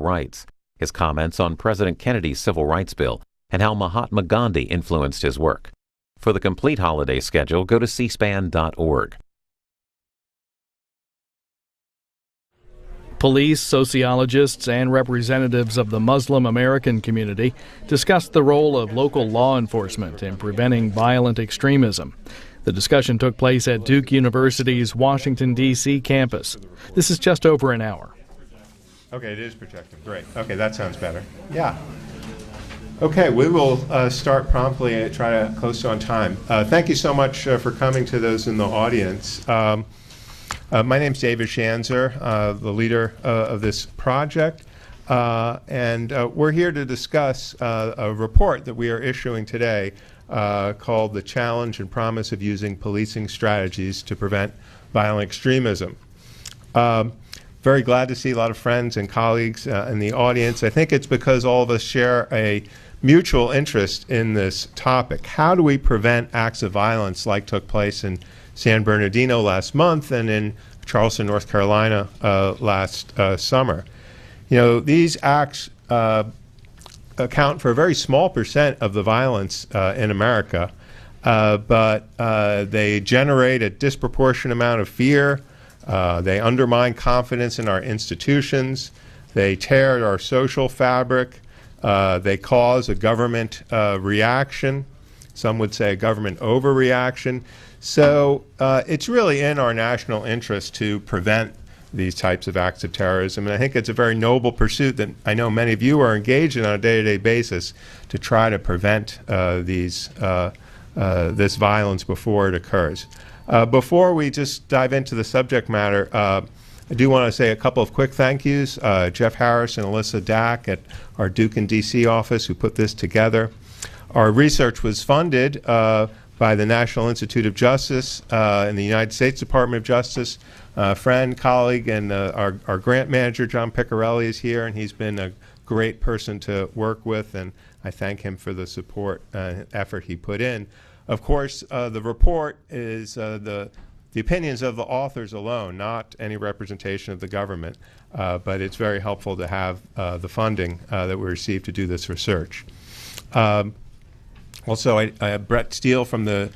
rights, his comments on President Kennedy's Civil Rights Bill, and how Mahatma Gandhi influenced his work. For the complete holiday schedule, go to cspan.org. Police, sociologists, and representatives of the Muslim American community discussed the role of local law enforcement in preventing violent extremism. The discussion took place at Duke University's Washington, D.C. campus. This is just over an hour. Okay, it is projected. Great. Okay, that sounds better. Yeah. Okay, we will start promptly and try to close on time. Thank you so much for coming, to those in the audience. My name's David Schanzer, the leader of this project, and we're here to discuss a report that we are issuing today called The Challenge and Promise of Using Policing Strategies to Prevent Violent Extremism. Very glad to see a lot of friends and colleagues in the audience. I think it's because all of us share a mutual interest in this topic. How do we prevent acts of violence like took place in San Bernardino last month and in Charleston, North Carolina last summer? You know, these acts account for a very small percent of the violence in America, but they generate a disproportionate amount of fear. They undermine confidence in our institutions. They tear our social fabric. They cause a government reaction. Some would say a government overreaction. So it's really in our national interest to prevent these types of acts of terrorism. And I think it's a very noble pursuit that I know many of you are engaged in on a day-to-day basis to try to prevent this violence before it occurs. Before we just dive into the subject matter, I do want to say a couple of quick thank yous. Jeff Harris and Alyssa Dack at our Duke and DC office who put this together. Our research was funded by the National Institute of Justice and the United States Department of Justice. Friend, colleague, and our grant manager, John Piccarelli, is here, and he's been a great person to work with, and I thank him for the support and effort he put in. Of course, the report is the opinions of the authors alone, not any representation of the government, but it's very helpful to have the funding that we received to do this research. Also, Brett Steele from the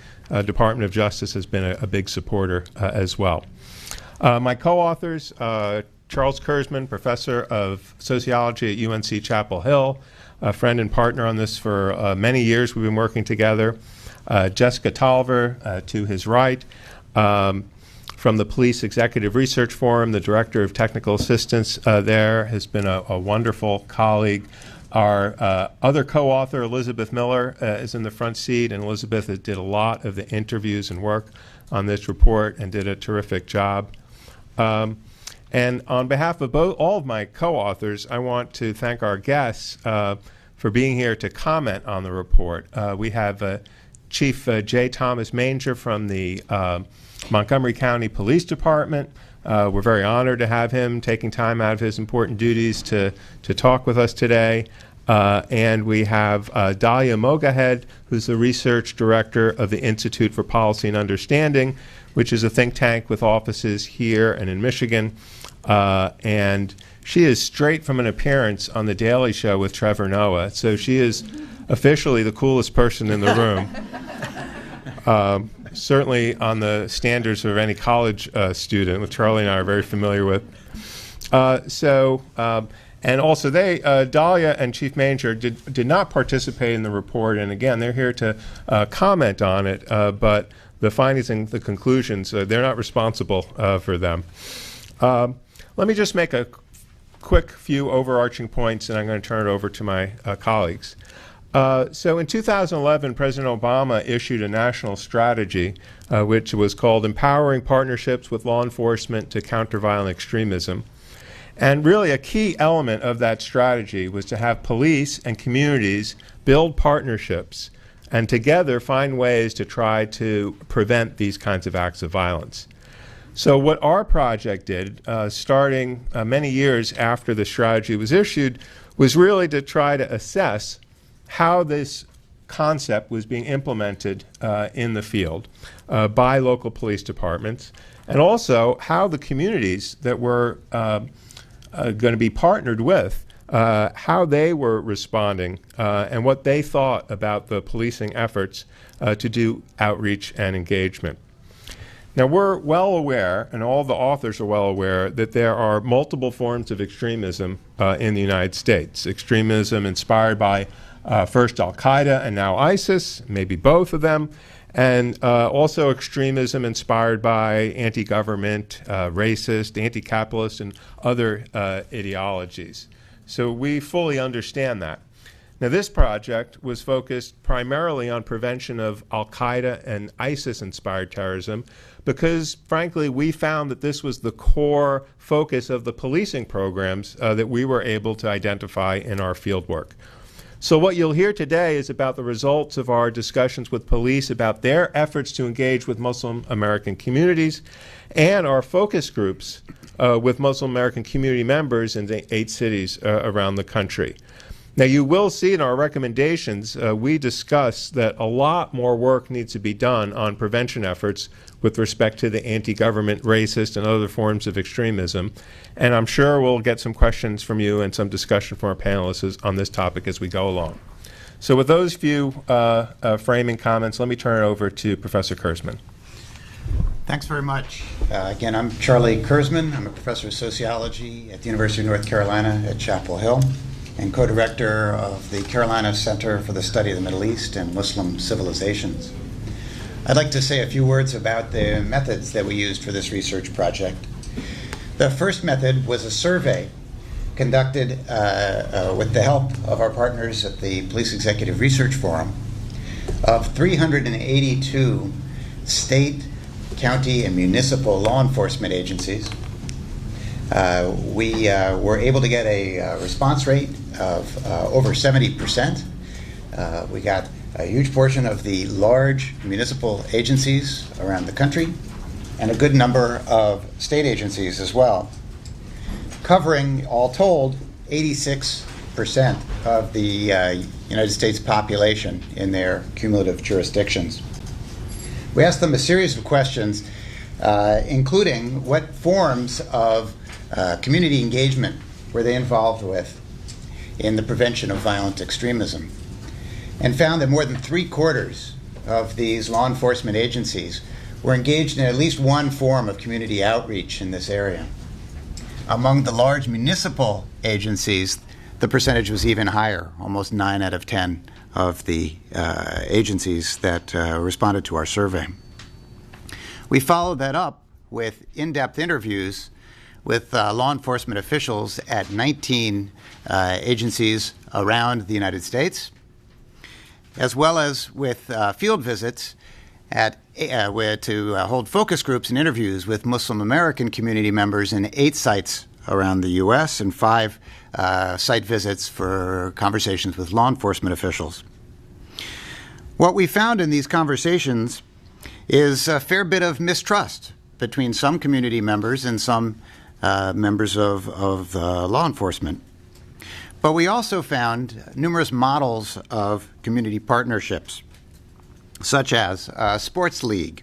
Department of Justice has been a big supporter as well. My co-authors, Charles Kurzman, professor of sociology at UNC Chapel Hill, a friend and partner on this for many years. We've been working together. Jessica Toliver, to his right, from the Police Executive Research Forum, the director of technical assistance there, has been a wonderful colleague. Our other co-author, Elizabeth Miller, is in the front seat, and Elizabeth did a lot of the interviews and work on this report and did a terrific job. And on behalf of all of my co-authors, I want to thank our guests for being here to comment on the report. We have Chief J. Thomas Manger from the Montgomery County Police Department. We're very honored to have him taking time out of his important duties to talk with us today. And we have Dalia Mogahed, who's the research director of the Institute for Policy and Understanding, which is a think tank with offices here and in Michigan. And she is straight from an appearance on The Daily Show with Trevor Noah. So she is officially the coolest person in the room. Certainly on the standards of any college student, which Charlie and I are very familiar with. And also Dalia and Chief Manger did not participate in the report, and again, they're here to comment on it, but the findings and the conclusions, they're not responsible for them. Let me just make a quick few overarching points, and I'm going to turn it over to my colleagues. So in 2011, President Obama issued a national strategy, which was called Empowering Partnerships with Law Enforcement to Counter Violent Extremism. And really a key element of that strategy was to have police and communities build partnerships and together find ways to try to prevent these kinds of acts of violence. So what our project did, starting many years after the strategy was issued, was really to try to assess how this concept was being implemented in the field by local police departments, and also how the communities that were going to be partnered with how they were responding and what they thought about the policing efforts to do outreach and engagement. Now, we're well aware, and all the authors are well aware, that there are multiple forms of extremism in the United States. Extremism inspired by first Al-Qaeda and now ISIS, maybe both of them, and also extremism inspired by anti-government, racist, anti-capitalist, and other ideologies. So we fully understand that. Now, this project was focused primarily on prevention of Al-Qaeda and ISIS-inspired terrorism because, frankly, we found that this was the core focus of the policing programs that we were able to identify in our fieldwork. So what you'll hear today is about the results of our discussions with police about their efforts to engage with Muslim American communities and our focus groups with Muslim American community members in the 8 cities around the country. Now, you will see in our recommendations, we discuss that a lot more work needs to be done on prevention efforts with respect to the anti-government, racist, and other forms of extremism. And I'm sure we'll get some questions from you and some discussion from our panelists on this topic as we go along. So with those few framing comments, let me turn it over to Professor Kurzman. Thanks very much. Again, I'm Charlie Kurzman. I'm a professor of sociology at the University of North Carolina at Chapel Hill and co-director of the Carolina Center for the Study of the Middle East and Muslim Civilizations. I'd like to say a few words about the methods that we used for this research project. The first method was a survey conducted with the help of our partners at the Police Executive Research Forum of 382 state, county, and municipal law enforcement agencies. We were able to get a response rate of over 70%. We got a huge portion of the large municipal agencies around the country and a good number of state agencies as well, covering, all told, 86% of the United States population in their cumulative jurisdictions. We asked them a series of questions, including what forms of community engagement were they involved with in the prevention of violent extremism, and found that more than 3/4 of these law enforcement agencies were engaged in at least one form of community outreach in this area. Among the large municipal agencies, the percentage was even higher, almost 9 out of 10 of the agencies that responded to our survey. We followed that up with in-depth interviews with law enforcement officials at 19 agencies around the United States, as well as with field visits to hold focus groups and interviews with Muslim American community members in 8 sites around the U.S. and 5 site visits for conversations with law enforcement officials. What we found in these conversations is a fair bit of mistrust between some community members and some members of law enforcement. But we also found numerous models of community partnerships, such as a sports league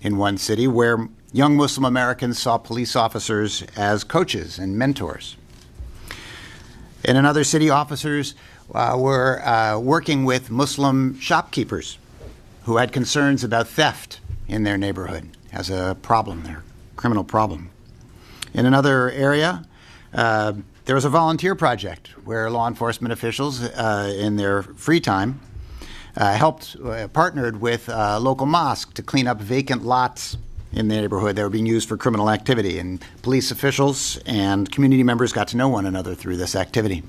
in one city where young Muslim Americans saw police officers as coaches and mentors. In another city, officers were working with Muslim shopkeepers who had concerns about theft in their neighborhood as a problem, their criminal problem. In another area, there was a volunteer project where law enforcement officials in their free time partnered with a local mosque to clean up vacant lots in the neighborhood that were being used for criminal activity. And police officials and community members got to know one another through this activity.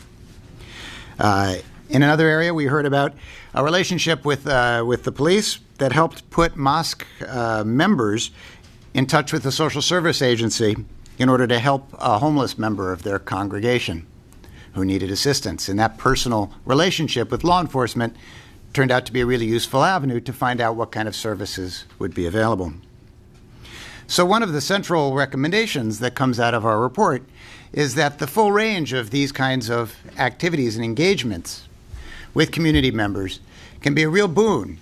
In another area, we heard about a relationship with the police that helped put mosque members in touch with the social service agency in order to help a homeless member of their congregation who needed assistance. And that personal relationship with law enforcement turned out to be a really useful avenue to find out what kind of services would be available. So one of the central recommendations that comes out of our report is that the full range of these kinds of activities and engagements with community members can be a real boon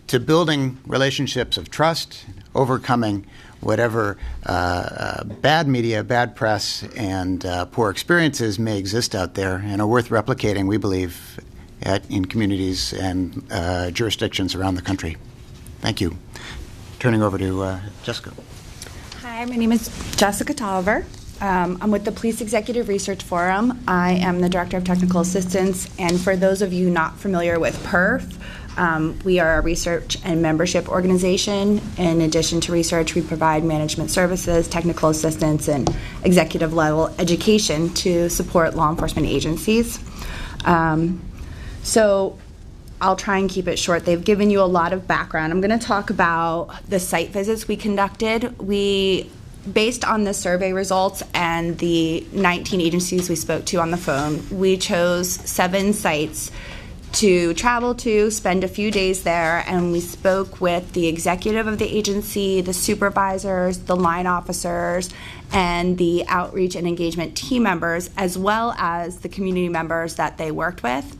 to building relationships of trust, overcoming whatever bad media, bad press, and poor experiences may exist out there and are worth replicating, we believe, in communities and jurisdictions around the country. Thank you. Turning over to Jessica. Hi, my name is Jessica Toliver. I'm with the Police Executive Research Forum. I am the Director of Technical Assistance, and for those of you not familiar with PERF, we are a research and membership organization. In addition to research, we provide management services, technical assistance, and executive level education to support law enforcement agencies. So I'll try and keep it short. They've given you a lot of background. I'm going to talk about the site visits we conducted. Based on the survey results and the 19 agencies we spoke to on the phone, we chose 7 sites to travel to, spend a few days there, and we spoke with the executive of the agency, the supervisors, the line officers, and the outreach and engagement team members, as well as the community members that they worked with.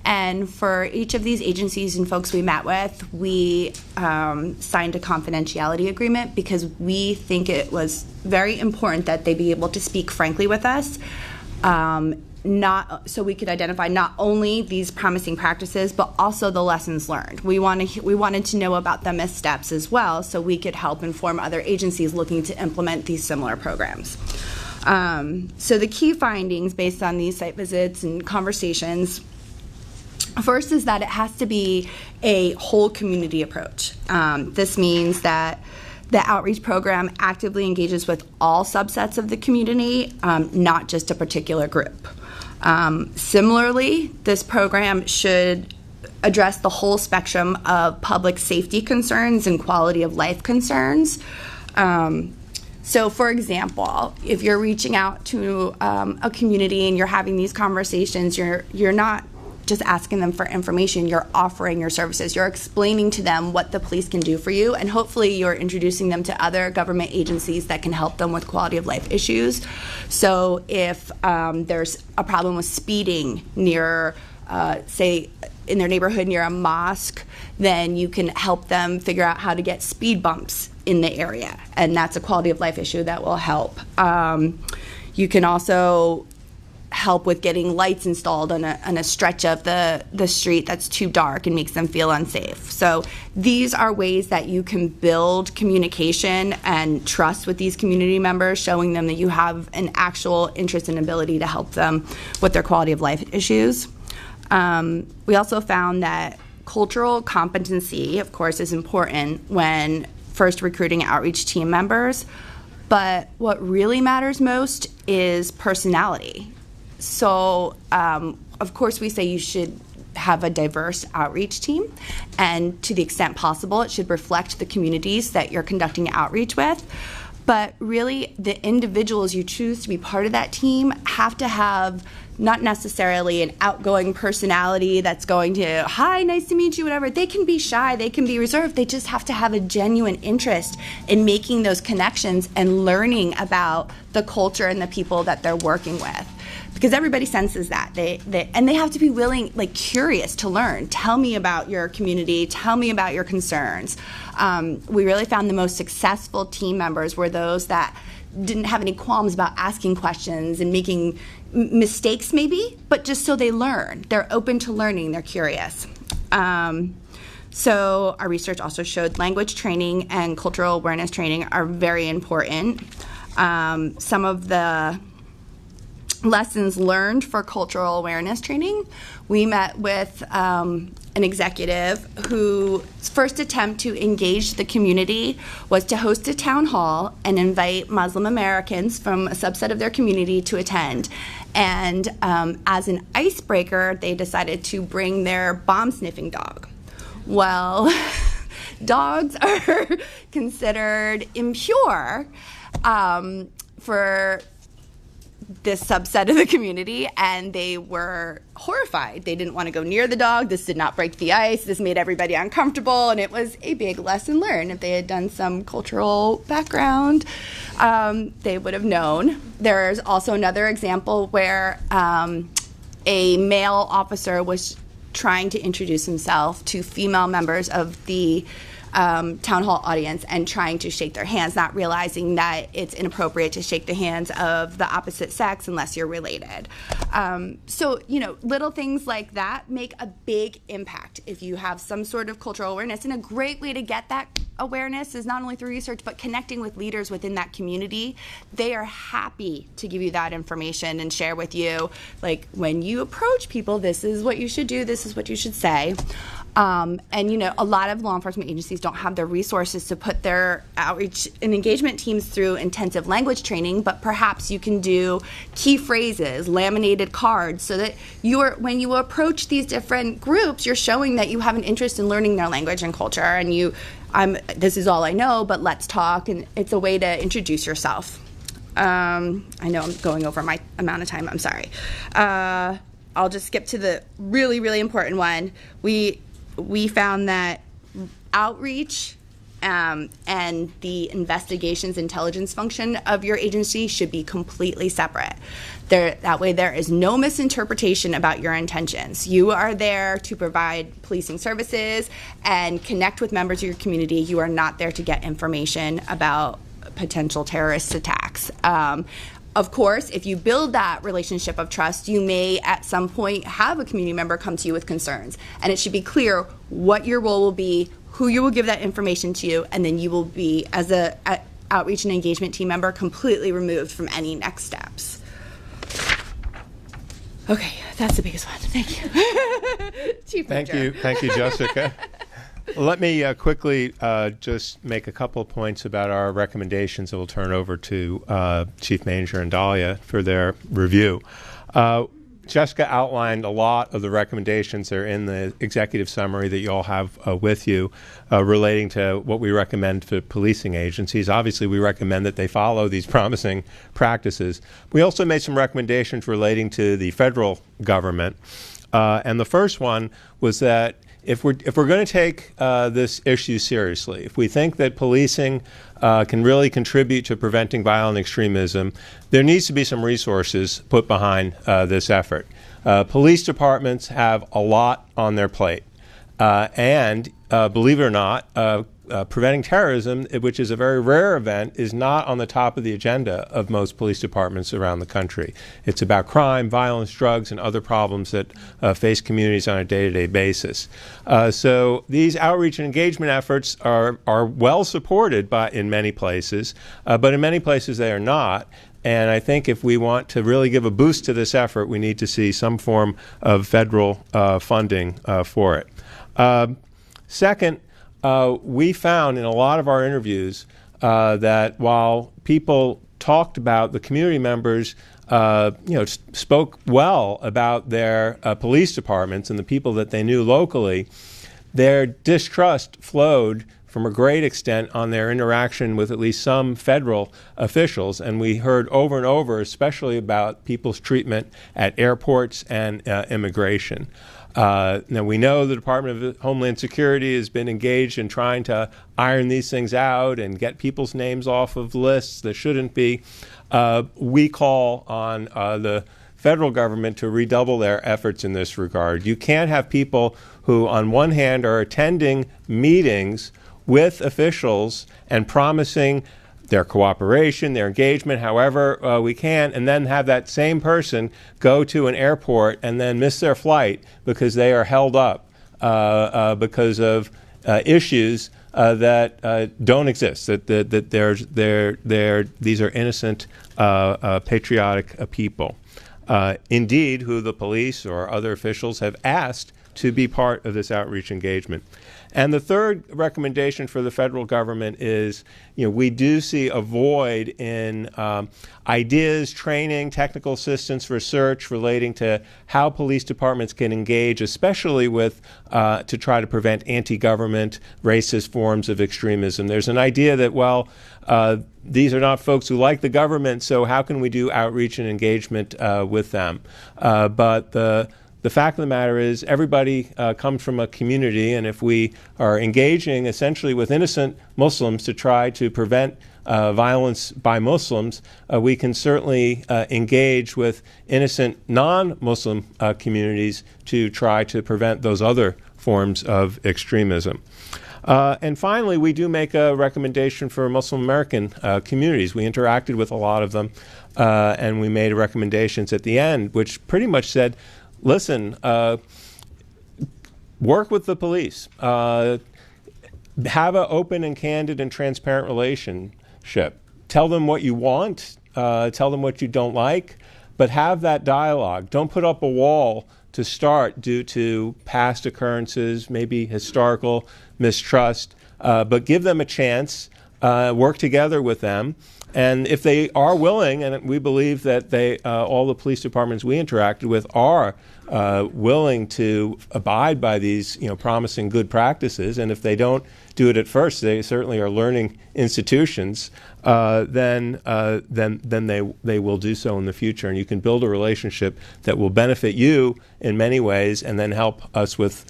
And for each of these agencies and folks we met with, we signed a confidentiality agreement because we think it was very important that they be able to speak frankly with us, so we could identify not only these promising practices, but also the lessons learned. We wanted to know about the missteps as well, so we could help inform other agencies looking to implement these similar programs. So the key findings based on these site visits and conversations, first is that it has to be a whole community approach. This means that the outreach program actively engages with all subsets of the community, not just a particular group. Similarly, this program should address the whole spectrum of public safety concerns and quality of life concerns. So, for example, if you're reaching out to a community and you're having these conversations, you're not just asking them for information, you're offering your services. You're explaining to them what the police can do for you, and hopefully you're introducing them to other government agencies that can help them with quality of life issues. So if there's a problem with speeding near, say, in their neighborhood near a mosque, then you can help them figure out how to get speed bumps in the area, and that's a quality of life issue that will help. You can also help with getting lights installed on a stretch of the street that's too dark and makes them feel unsafe. So these are ways that you can build communication and trust with these community members, showing them that you have an actual interest and ability to help them with their quality of life issues. We also found that cultural competency, of course, is important when first recruiting outreach team members, but what really matters most is personality. So, of course, we say you should have a diverse outreach team, and to the extent possible, it should reflect the communities that you're conducting outreach with. But really, the individuals you choose to be part of that team have to have not necessarily an outgoing personality that's going to, hi, nice to meet you, whatever. They can be shy, they can be reserved. They just have to have a genuine interest in making those connections and learning about the culture and the people that they're working with. Because everybody senses that. And they have to be willing, curious to learn. Tell me about your community. Tell me about your concerns. We really found the most successful team members were those that didn't have any qualms about asking questions and making mistakes maybe, but just so they learn. They're open to learning. They're curious. So our research also showed language training and cultural awareness training are very important. Some of the lessons learned for cultural awareness training, we met with an executive whose first attempt to engage the community was to host a town hall and invite Muslim Americans from a subset of their community to attend. And as an icebreaker, they decided to bring their bomb-sniffing dog. Well, dogs are considered impure for this subset of the community, and they were horrified. They didn't want to go near the dog. This did not break the ice. This made everybody uncomfortable, and it was a big lesson learned. If they had done some cultural background, they would have known. There's also another example where a male officer was trying to introduce himself to female members of the town hall audience and trying to shake their hands, not realizing that it's inappropriate to shake the hands of the opposite sex unless you're related. So, little things like that make a big impact if you have some sort of cultural awareness. And a great way to get that awareness is not only through research, but connecting with leaders within that community. They are happy to give you that information and share with you, like, when you approach people, this is what you should do, this is what you should say. And, a lot of law enforcement agencies don't have the resources to put their outreach and engagement teams through intensive language training, but perhaps you can do key phrases, laminated cards, so that when you approach these different groups, you're showing that you have an interest in learning their language and culture, and this is all I know, but let's talk, and it's a way to introduce yourself. I know I'm going over my amount of time, I'm sorry. I'll just skip to the really, really important one. We found that outreach and the investigations intelligence function of your agency should be completely separate. That way there is no misinterpretation about your intentions. You are there to provide policing services and connect with members of your community. You are not there to get information about potential terrorist attacks. Of course, if you build that relationship of trust, you may at some point have a community member come to you with concerns. And it should be clear what your role will be, who you will give that information to, and then you will be, as a outreach and engagement team member, completely removed from any next steps. Okay, that's the biggest one. Thank you. Chief Manger. Thank you, Jessica. Let me quickly just make a couple of points about our recommendations that we'll turn over to Chief Manger and Dalia for their review. Jessica outlined a lot of the recommendations that are in the executive summary that you all have with you relating to what we recommend for policing agencies. Obviously, we recommend that they follow these promising practices. We also made some recommendations relating to the federal government. And the first one was that if we're going to take this issue seriously, if we think that policing can really contribute to preventing violent extremism, there needs to be some resources put behind this effort. Police departments have a lot on their plate. And believe it or not, preventing terrorism, which is a very rare event, is not on the top of the agenda of most police departments around the country. It's about crime, violence, drugs, and other problems that face communities on a day-to-day basis. So these outreach and engagement efforts are well supported in many places, but in many places they are not. And I think if we want to really give a boost to this effort, we need to see some form of federal funding for it. Second, we found in a lot of our interviews that while people talked about, the community members spoke well about their police departments and the people that they knew locally, their distrust flowed from a great extent on their interaction with at least some federal officials. And we heard over and over, especially about people's treatment at airports and immigration. Now, we know the Department of Homeland Security has been engaged in trying to iron these things out and get people's names off of lists that shouldn't be. We call on the federal government to redouble their efforts in this regard. You can't have people who, on one hand, are attending meetings with officials and promising their cooperation, their engagement, however we can, and then have that same person go to an airport and then miss their flight because they are held up because of issues that don't exist. That these are innocent, patriotic people, indeed, who the police or other officials have asked to be part of this outreach engagement. And the third recommendation for the federal government is, we do see a void in ideas, training, technical assistance, research relating to how police departments can engage, especially with to try to prevent anti-government, racist forms of extremism. There's an idea that, these are not folks who like the government, so how can we do outreach and engagement with them? But the fact of the matter is everybody comes from a community, and if we are engaging essentially with innocent Muslims to try to prevent violence by Muslims, we can certainly engage with innocent non-Muslim communities to try to prevent those other forms of extremism. And finally, we do make a recommendation for Muslim American communities. We interacted with a lot of them, and we made recommendations at the end, which pretty much said, listen, work with the police. Have an open and candid and transparent relationship. Tell them what you want. Tell them what you don't like. But have that dialogue. Don't put up a wall to start due to past occurrences, maybe historical mistrust. But give them a chance. Work together with them. And if they are willing, and we believe that all the police departments we interacted with are willing to abide by these, promising good practices, and if they don't do it at first, they certainly are learning institutions. Then they will do so in the future, and you can build a relationship that will benefit you in many ways, and then help us with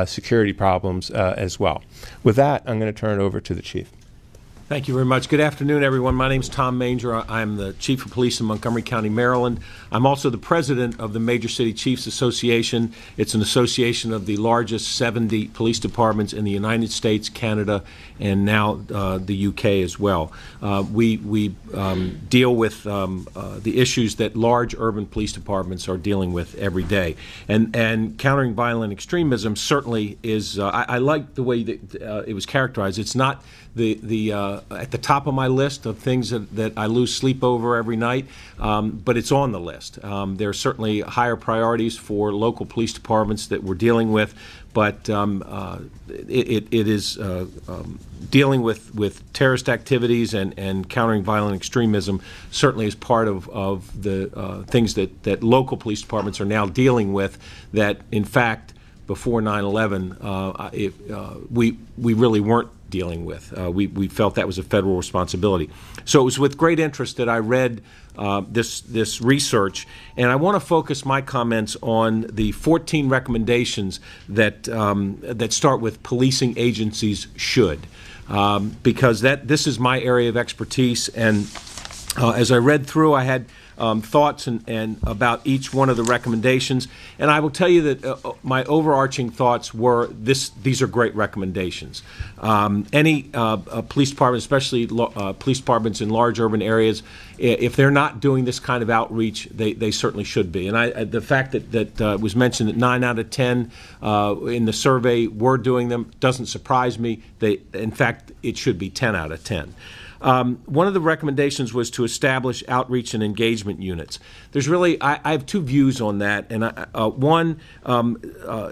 security problems as well. With that, I'm going to turn it over to the chief. Thank you very much. Good afternoon, everyone. My name is Tom Manger. I'm the Chief of Police in Montgomery County, Maryland. I'm also the president of the Major City Chiefs Association. It's an association of the largest 70 police departments in the United States, Canada, and now the UK as well. We deal with the issues that large urban police departments are dealing with every day. And countering violent extremism certainly is, I like the way that it was characterized. It's not at the top of my list of things that I lose sleep over every night, but it's on the list. There are certainly higher priorities for local police departments that we're dealing with, but it is dealing with terrorist activities and countering violent extremism certainly is part of the things that local police departments are now dealing with that, in fact, before 9/11, we really weren't dealing with. We felt that was a federal responsibility. So it was with great interest that I read this research, and I want to focus my comments on the 14 recommendations that start with policing agencies should, because this is my area of expertise. And as I read through, I had thoughts and about each one of the recommendations, and I will tell you that my overarching thoughts were these are great recommendations. Any police department, especially police departments in large urban areas, if they're not doing this kind of outreach, they certainly should be. And the fact that was mentioned that 9 out of 10 in the survey were doing them doesn't surprise me. In fact, it should be 10 out of 10. One of the recommendations was to establish outreach and engagement units. There's really, I have two views on that, and one,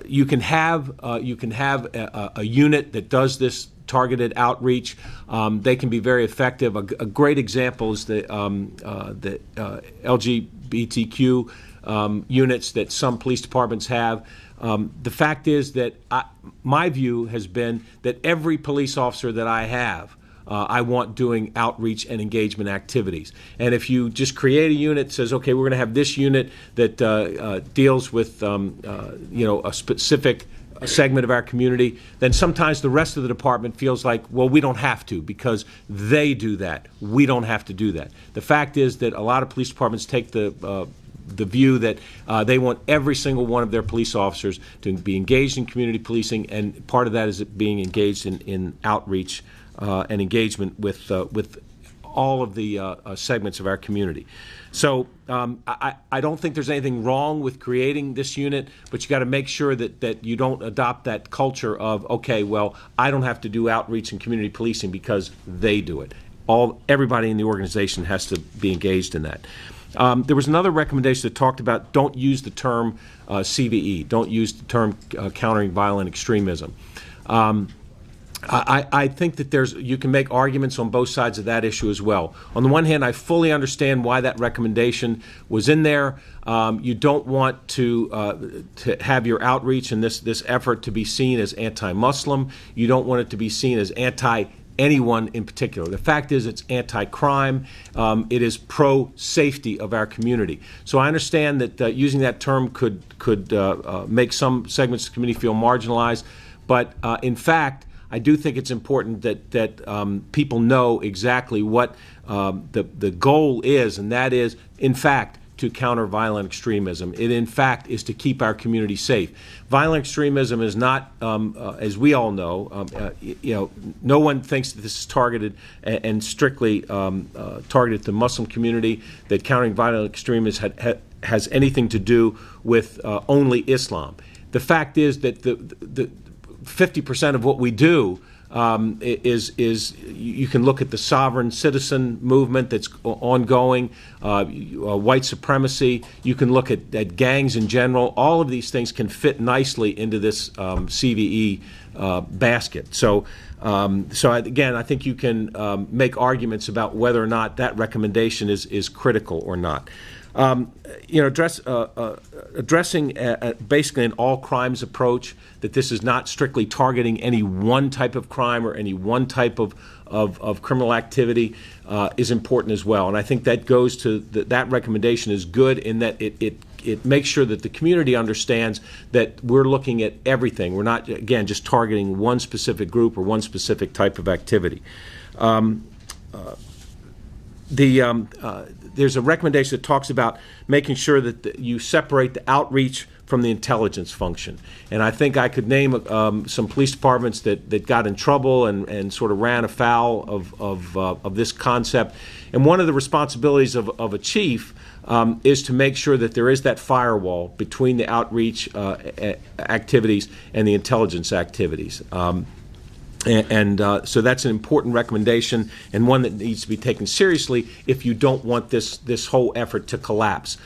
you can have a unit that does this targeted outreach. They can be very effective. A great example is the LGBTQ units that some police departments have. The fact is that my view has been that every police officer that I have, I want doing outreach and engagement activities. And if you just create a unit that says, okay, we're going to have this unit that deals with a specific segment of our community, then sometimes the rest of the department feels like, well, we don't have to because they do that. We don't have to do that. The fact is that a lot of police departments take the view that they want every single one of their police officers to be engaged in community policing, and part of that is being engaged in outreach and engagement with all of the segments of our community. So I don't think there's anything wrong with creating this unit, but you got to make sure that you don't adopt that culture of, okay, well, I don't have to do outreach and community policing because they do it. Everybody in the organization has to be engaged in that. There was another recommendation that talked about don't use the term CVE, don't use the term countering violent extremism. I think that you can make arguments on both sides of that issue as well. On the one hand, I fully understand why that recommendation was in there. You don't want to have your outreach and this effort to be seen as anti-Muslim. You don't want it to be seen as anti-anyone in particular. The fact is it's anti-crime. It is pro-safety of our community. So I understand that using that term could make some segments of the community feel marginalized, but in fact, I do think it's important that people know exactly what the goal is, and that is, in fact, to counter violent extremism. It, in fact, is to keep our community safe. Violent extremism is not, as we all know, no one thinks that this is targeted and strictly targeted the Muslim community, that countering violent extremism has anything to do with only Islam. The fact is that the 50% of what we do is you can look at the sovereign citizen movement that's ongoing, white supremacy. You can look at gangs in general. All of these things can fit nicely into this CVE basket. So again, I think you can make arguments about whether or not that recommendation is critical or not. Addressing basically an all crimes approach, that this is not strictly targeting any one type of crime or any one type of criminal activity is important as well. And I think that goes to that recommendation is good in that it makes sure that the community understands that we're looking at everything. We're not, again, just targeting one specific group or one specific type of activity. There's a recommendation that talks about making sure that you separate the outreach from the intelligence function. And I think I could name some police departments that got in trouble and sort of ran afoul of this concept. And one of the responsibilities of a chief is to make sure that there is that firewall between the outreach activities and the intelligence activities. So that's an important recommendation, and one that needs to be taken seriously if you don't want this whole effort to collapse.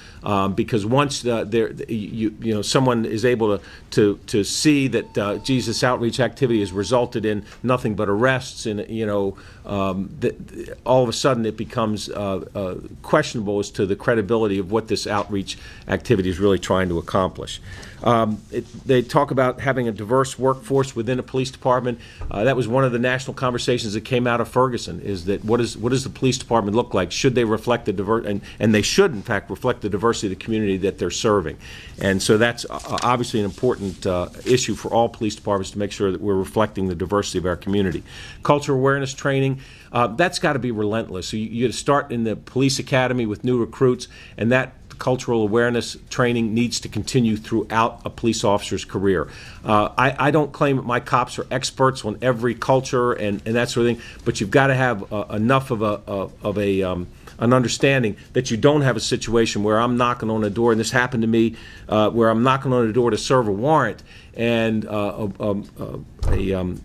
Because once someone is able to see that Jesus outreach activity has resulted in nothing but arrests, and all of a sudden it becomes questionable as to the credibility of what this outreach activity is really trying to accomplish. They talk about having a diverse workforce within a police department. That was one of the national conversations that came out of Ferguson, is that what does the police department look like? Should they reflect the and they should, in fact, reflect the diversity of the community that they're serving. And so that's obviously an important issue for all police departments, to make sure that we're reflecting the diversity of our community. Cultural awareness training, that's got to be relentless. So you start in the police academy with new recruits, and that cultural awareness training needs to continue throughout a police officer's career. I don't claim that my cops are experts on every culture and that sort of thing, but you've got to have enough of an understanding that you don't have a situation where I'm knocking on a door, and this happened to me, where I'm knocking on a door to serve a warrant, and a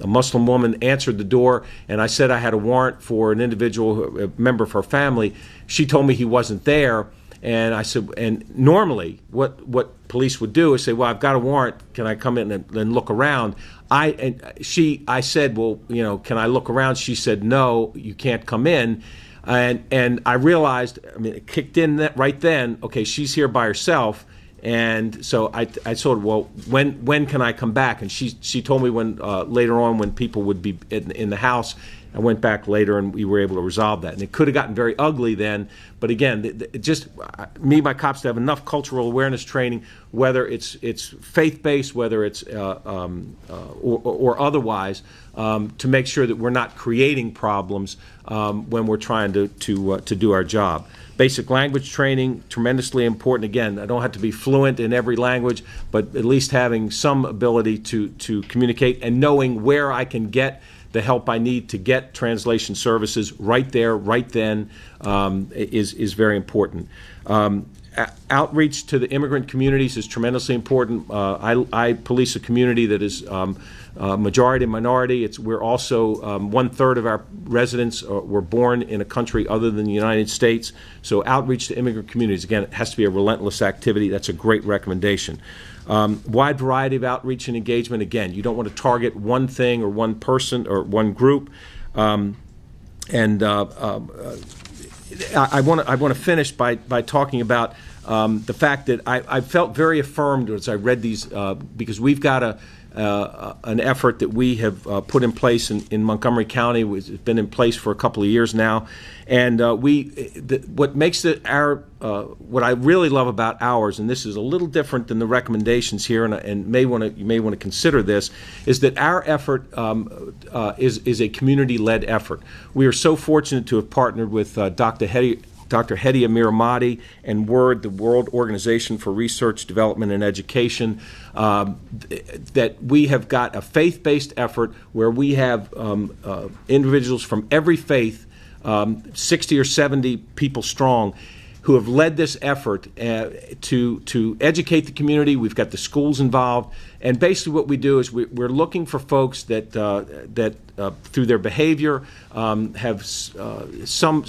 Muslim woman answered the door, and I said I had a warrant for an individual, a member of her family. She told me he wasn't there. And I said, and normally what police would do is say, well, I've got a warrant, can I come in and look around? I said, well, can I look around? She said, no, you can't come in. And I realized, it kicked in right then, okay, she's here by herself. And so I sort of, well, when can I come back? And she told me when later on, when people would be in the house. I went back later, and we were able to resolve that. And it could have gotten very ugly then, but again, my cops to have enough cultural awareness training, whether it's faith-based, whether it's or otherwise, to make sure that we're not creating problems when we're trying to do our job. Basic language training, tremendously important. Again, I don't have to be fluent in every language, but at least having some ability to communicate and knowing where I can get the help I need to get translation services right there, right then, is very important. Outreach to the immigrant communities is tremendously important. I police a community that is majority and minority. We're also 1/3 of our residents were born in a country other than the United States. So outreach to immigrant communities, again, it has to be a relentless activity. That's a great recommendation. Wide variety of outreach and engagement. Again, you don't want to target one thing or one person or one group. I want to finish by talking about the fact that I felt very affirmed as I read these, because we've got an effort that we have put in place in Montgomery County. It's been in place for a couple of years now, and what makes it what I really love about ours, and this is a little different than the recommendations here, and you may want to consider this, is that our effort is a community-led effort. We are so fortunate to have partnered with Dr. Dr. Hedi Amiramati, and WORD, the World Organization for Research, Development, and Education, that we have got a faith-based effort where we have individuals from every faith, 60 or 70 people strong, who have led this effort to educate the community. We've got the schools involved, and basically what we do is we're looking for folks that through their behavior have some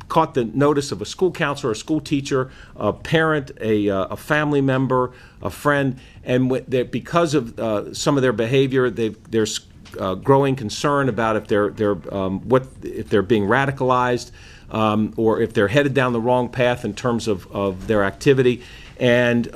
caught the notice of a school counselor, a school teacher, a parent, a family member, a friend, and because of some of their behavior, there's growing concern about if they're being radicalized. Or if they're headed down the wrong path in terms of their activity. And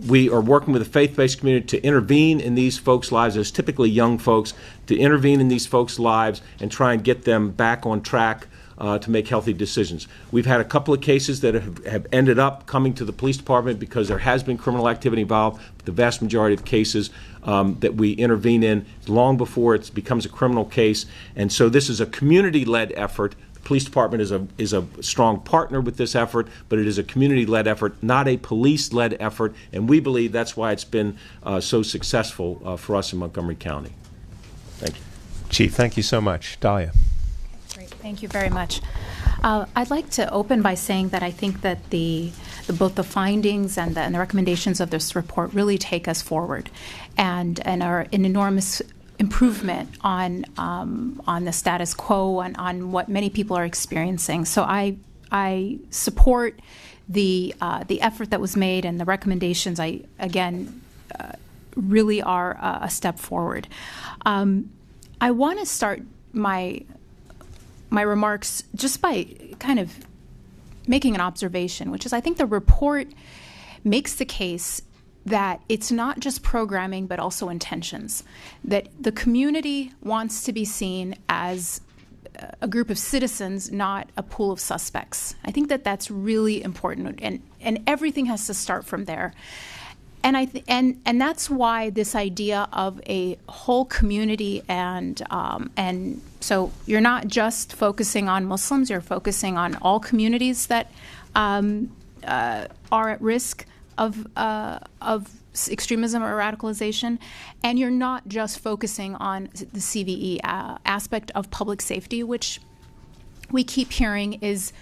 we are working with the faith-based community to intervene in these folks' lives, as typically young folks, to intervene in these folks' lives and try and get them back on track to make healthy decisions. We've had a couple of cases that have ended up coming to the police department because there has been criminal activity involved. But the vast majority of cases that we intervene in long before it becomes a criminal case. And so this is a community-led effort. Police department is a strong partner with this effort, but it is a community-led effort, not a police-led effort, and we believe that's why it's been so successful for us in Montgomery County. Thank you. Chief, thank you so much. Dalia. Great, thank you very much. I'd like to open by saying that I think that both the findings and the recommendations of this report really take us forward and are an enormous improvement on the status quo and on what many people are experiencing. So I support the effort that was made, and the recommendations really are a step forward. I want to start my remarks just by kind of making an observation, which is I think the report makes the case that it's not just programming but also intentions, that the community wants to be seen as a group of citizens, not a pool of suspects. I think that that's really important, and everything has to start from there. And and that's why this idea of a whole community and so you're not just focusing on Muslims, you're focusing on all communities that are at risk of extremism or radicalization, and you're not just focusing on the CVE aspect of public safety, which we keep hearing is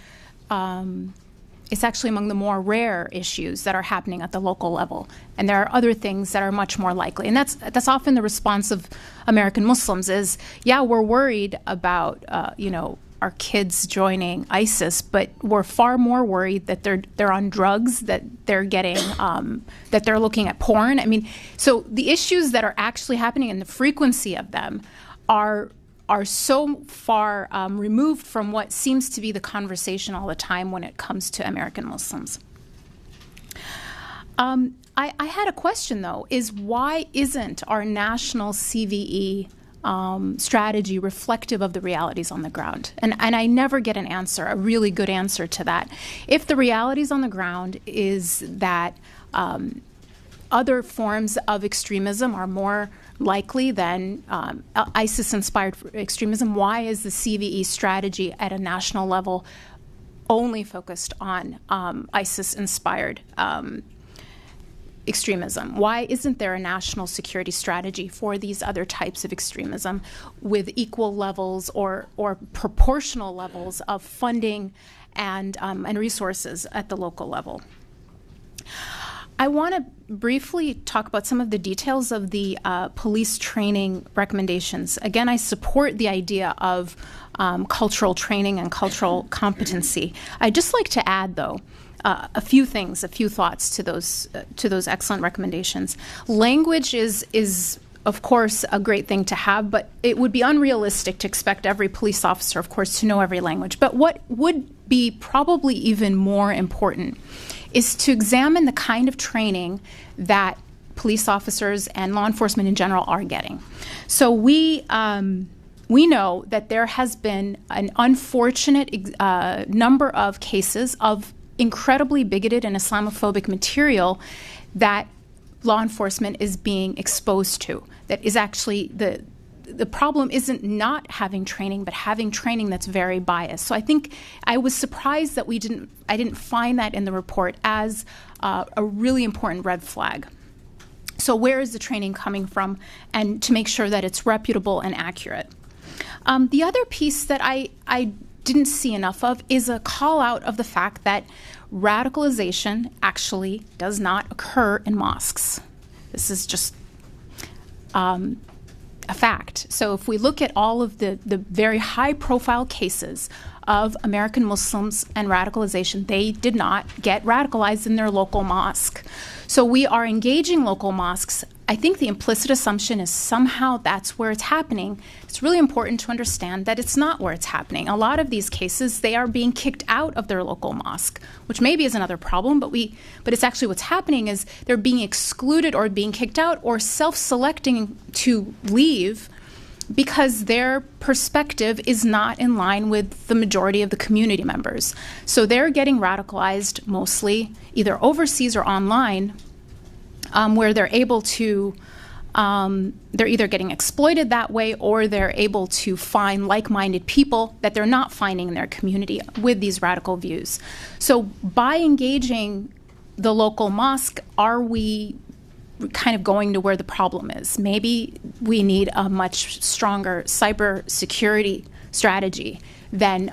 it's actually among the more rare issues that are happening at the local level, and there are other things that are much more likely. And that's often the response of American Muslims is, yeah, we're worried about our kids joining ISIS, but we're far more worried that they're on drugs, that they're getting, that they're looking at porn. I mean, so the issues that are actually happening and the frequency of them are so far removed from what seems to be the conversation all the time when it comes to American Muslims. I had a question, though, is why isn't our national CVE strategy reflective of the realities on the ground? And I never get an answer, a really good answer to that. If the realities on the ground is that other forms of extremism are more likely than ISIS-inspired extremism, why is the CVE strategy at a national level only focused on ISIS-inspired extremism? Why isn't there a national security strategy for these other types of extremism with equal levels or proportional levels of funding and resources at the local level? I want to briefly talk about some of the details of the police training recommendations. Again, I support the idea of cultural training and cultural competency. I'd just like to add, though, a few thoughts to those excellent recommendations. Language is of course a great thing to have, but it would be unrealistic to expect every police officer, of course, to know every language. But what would be probably even more important is to examine the kind of training that police officers and law enforcement in general are getting. So we know that there has been an unfortunate number of cases of incredibly bigoted and Islamophobic material that law enforcement is being exposed to, that is actually the problem isn't not having training, but having training that's very biased. So I think I was surprised that I didn't find that in the report as a really important red flag. So where is the training coming from, and to make sure that it's reputable and accurate. The other piece that I didn't see enough of is a call out of the fact that radicalization actually does not occur in mosques. This is just a fact. So if we look at all of the very high-profile cases of American Muslims and radicalization, they did not get radicalized in their local mosque. So we are engaging local mosques. I think the implicit assumption is somehow that's where it's happening. It's really important to understand that it's not where it's happening. A lot of these cases, they are being kicked out of their local mosque, which maybe is another problem, but it's actually what's happening is they're being excluded or being kicked out or self-selecting to leave because their perspective is not in line with the majority of the community members. So they're getting radicalized mostly either overseas or online, where they're able to, they're either getting exploited that way or they're able to find like-minded people that they're not finding in their community with these radical views. So by engaging the local mosque, are we kind of going to where the problem is? Maybe we need a much stronger cyber security strategy than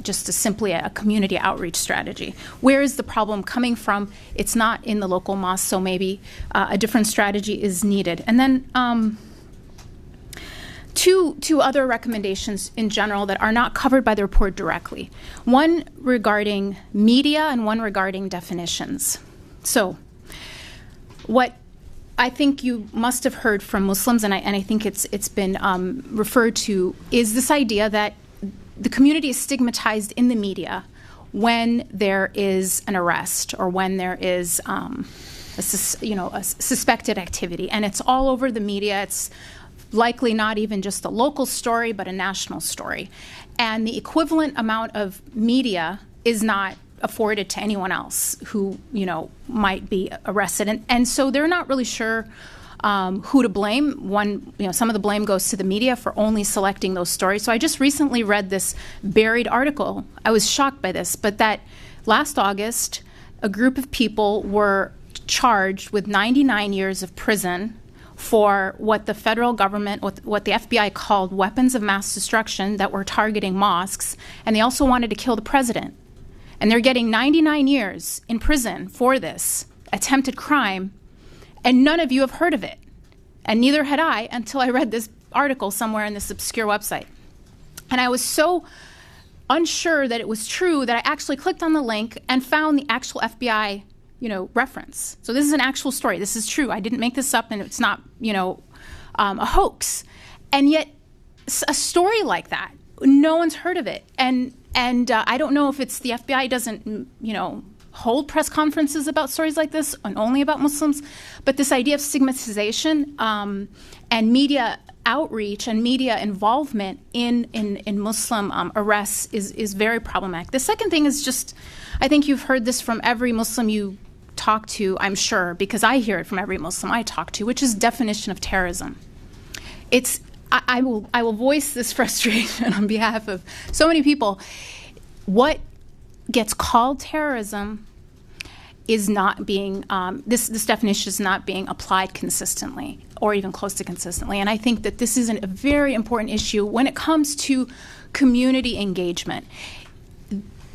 just simply a community outreach strategy. Where is the problem coming from? It's not in the local mosque, so maybe a different strategy is needed. And then two other recommendations in general that are not covered by the report directly. One regarding media and one regarding definitions. So what I think you must have heard from Muslims, and I think it's been referred to, is this idea that the community is stigmatized in the media when there is an arrest or when there is a suspected activity, and it's all over the media. It's likely not even just a local story, but a national story, and the equivalent amount of media is not afforded to anyone else who might be arrested, and so they're not really sure who to blame. Some of the blame goes to the media for only selecting those stories. So I just recently read this buried article. I was shocked by this, but that last August, a group of people were charged with 99 years of prison for what the federal government, what the FBI called weapons of mass destruction that were targeting mosques, and they also wanted to kill the president. And they're getting 99 years in prison for this attempted crime, and none of you have heard of it. And neither had I until I read this article somewhere in this obscure website. And I was so unsure that it was true that I actually clicked on the link and found the actual FBI, reference. So this is an actual story. This is true. I didn't make this up, and it's not, a hoax. And yet, a story like that, no one's heard of it. And I don't know if it's the FBI doesn't, hold press conferences about stories like this and only about Muslims, but this idea of stigmatization and media outreach and media involvement in Muslim arrests is very problematic. The second thing is just, I think you've heard this from every Muslim you talk to, I'm sure, because I hear it from every Muslim I talk to, which is definition of terrorism. I will voice this frustration on behalf of so many people. What gets called terrorism is not being, this definition is not being applied consistently or even close to consistently. And I think that this is a very important issue when it comes to community engagement.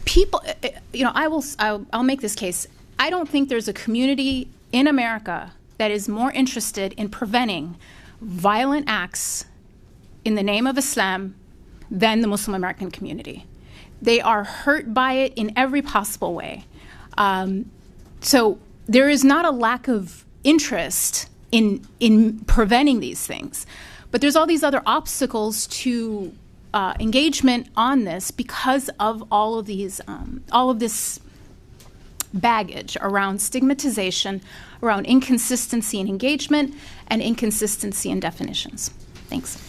People, I'll make this case. I don't think there's a community in America that is more interested in preventing violent acts in the name of Islam than the Muslim American community. They are hurt by it in every possible way. So there is not a lack of interest in preventing these things, but there's all these other obstacles to engagement on this because of all of this baggage around stigmatization, around inconsistency in engagement, and inconsistency in definitions. Thanks.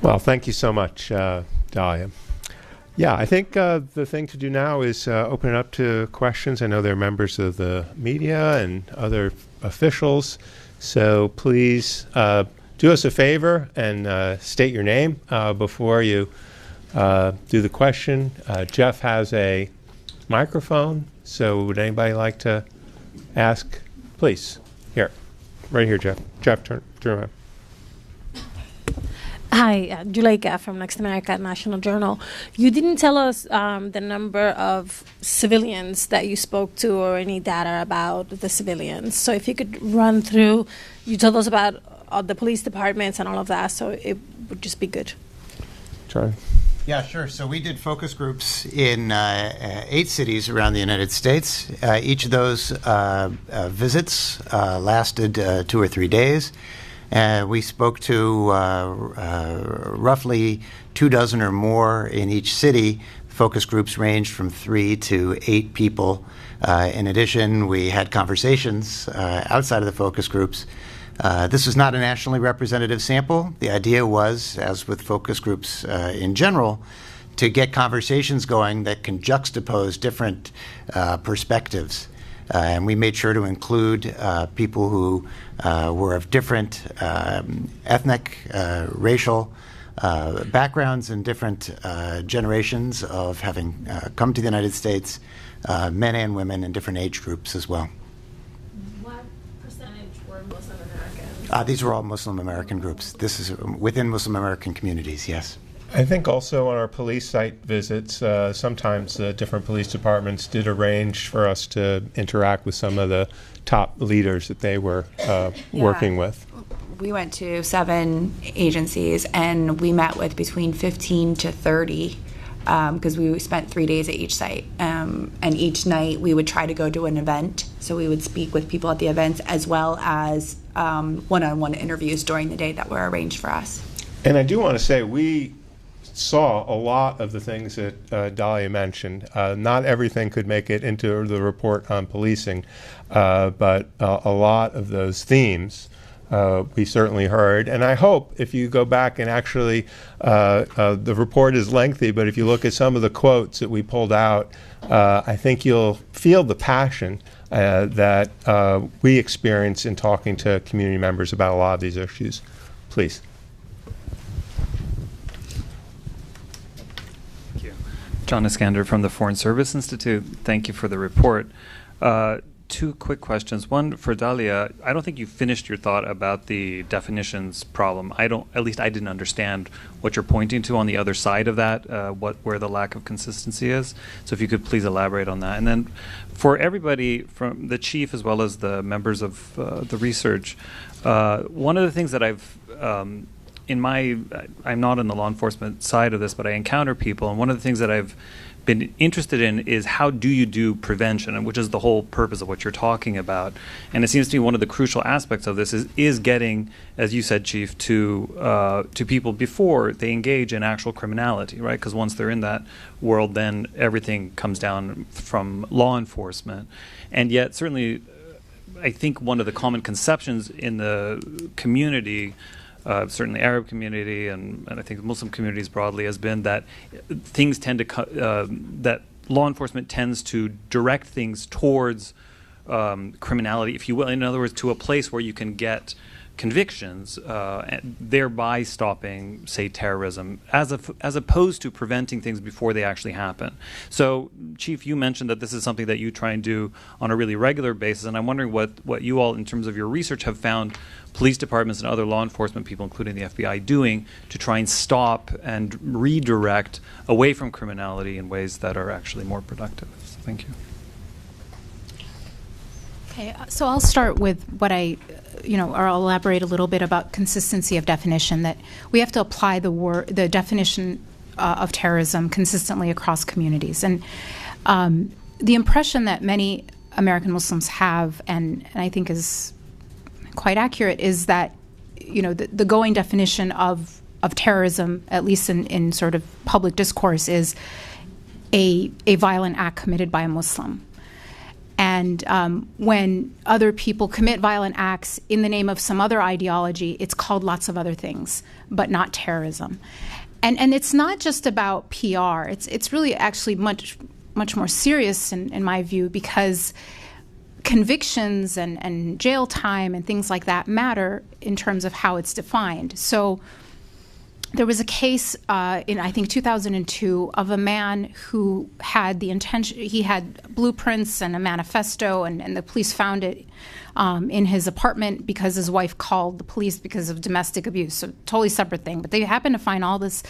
Well, thank you so much, Dalia. Yeah, I think the thing to do now is open it up to questions. I know there are members of the media and other officials, so please do us a favor and state your name before you do the question. Jeff has a microphone, so would anybody like to ask? Please, here, right here, Jeff. Jeff, turn around. Hi, Juleka from Next America National Journal. You didn't tell us the number of civilians that you spoke to or any data about the civilians. So if you could run through, you told us about the police departments and all of that, so it would just be good. Charlie? Yeah, sure. So we did focus groups in 8 cities around the United States. Each of those visits lasted 2 or 3 days. We spoke to roughly 24 or more in each city. Focus groups ranged from 3 to 8 people. In addition, we had conversations outside of the focus groups. This was not a nationally representative sample. The idea was, as with focus groups in general, to get conversations going that can juxtapose different perspectives. And we made sure to include people who were of different ethnic, racial backgrounds and different generations of having come to the United States, men and women in different age groups as well. What percentage were Muslim Americans? These were all Muslim American groups. This is within Muslim American communities, yes. I think also on our police site visits, sometimes different police departments did arrange for us to interact with some of the top leaders that they were working with. We went to 7 agencies, and we met with between 15 to 30 because we spent 3 days at each site. And each night we would try to go to an event. So we would speak with people at the events as well as one-on-one interviews during the day that were arranged for us. And I do want to say we saw a lot of the things that Dalia mentioned. Not everything could make it into the report on policing, but a lot of those themes we certainly heard. And I hope if you go back and actually, the report is lengthy, but if you look at some of the quotes that we pulled out, I think you'll feel the passion that we experience in talking to community members about a lot of these issues. Please. John Schanzer from the Foreign Service Institute. Thank you for the report. 2 quick questions. One for Dalia. I don't think you finished your thought about the definitions problem. At least I didn't understand what you're pointing to on the other side of that, where the lack of consistency is. So if you could please elaborate on that. And then for everybody, from the chief as well as the members of the research, one of the things that I've I'm not in the law enforcement side of this, but I encounter people, and one of the things that I've been interested in is how do you do prevention, and which is the whole purpose of what you're talking about. And it seems to me one of the crucial aspects of this is getting, as you said, Chief, to people before they engage in actual criminality, right? Because once they're in that world, then everything comes down from law enforcement. And yet, certainly, I think one of the common conceptions in the community, certainly Arab community and I think Muslim communities broadly, has been that things tend to that law enforcement tends to direct things towards criminality, if you will. In other words, to a place where you can get convictions, thereby stopping, say, terrorism, as opposed to preventing things before they actually happen. So, Chief, you mentioned that this is something that you try and do on a really regular basis, and I'm wondering what you all, in terms of your research, have found police departments and other law enforcement people, including the FBI, doing to try and stop and redirect away from criminality in ways that are actually more productive. So, thank you. Okay, so I'll start with what or I'll elaborate a little bit about consistency of definition, that we have to apply the definition of terrorism consistently across communities. And the impression that many American Muslims have, and I think is quite accurate, is that, the going definition of terrorism, at least in sort of public discourse, is a violent act committed by a Muslim. And when other people commit violent acts in the name of some other ideology, it's called lots of other things, but not terrorism. And it's not just about PR. It's really actually much more serious in my view, because convictions and jail time and things like that matter in terms of how it's defined. So there was a case in, I think, 2002 of a man who had the intention, he had blueprints and a manifesto, and the police found it in his apartment because his wife called the police because of domestic abuse. So totally separate thing. But they happened to find all this,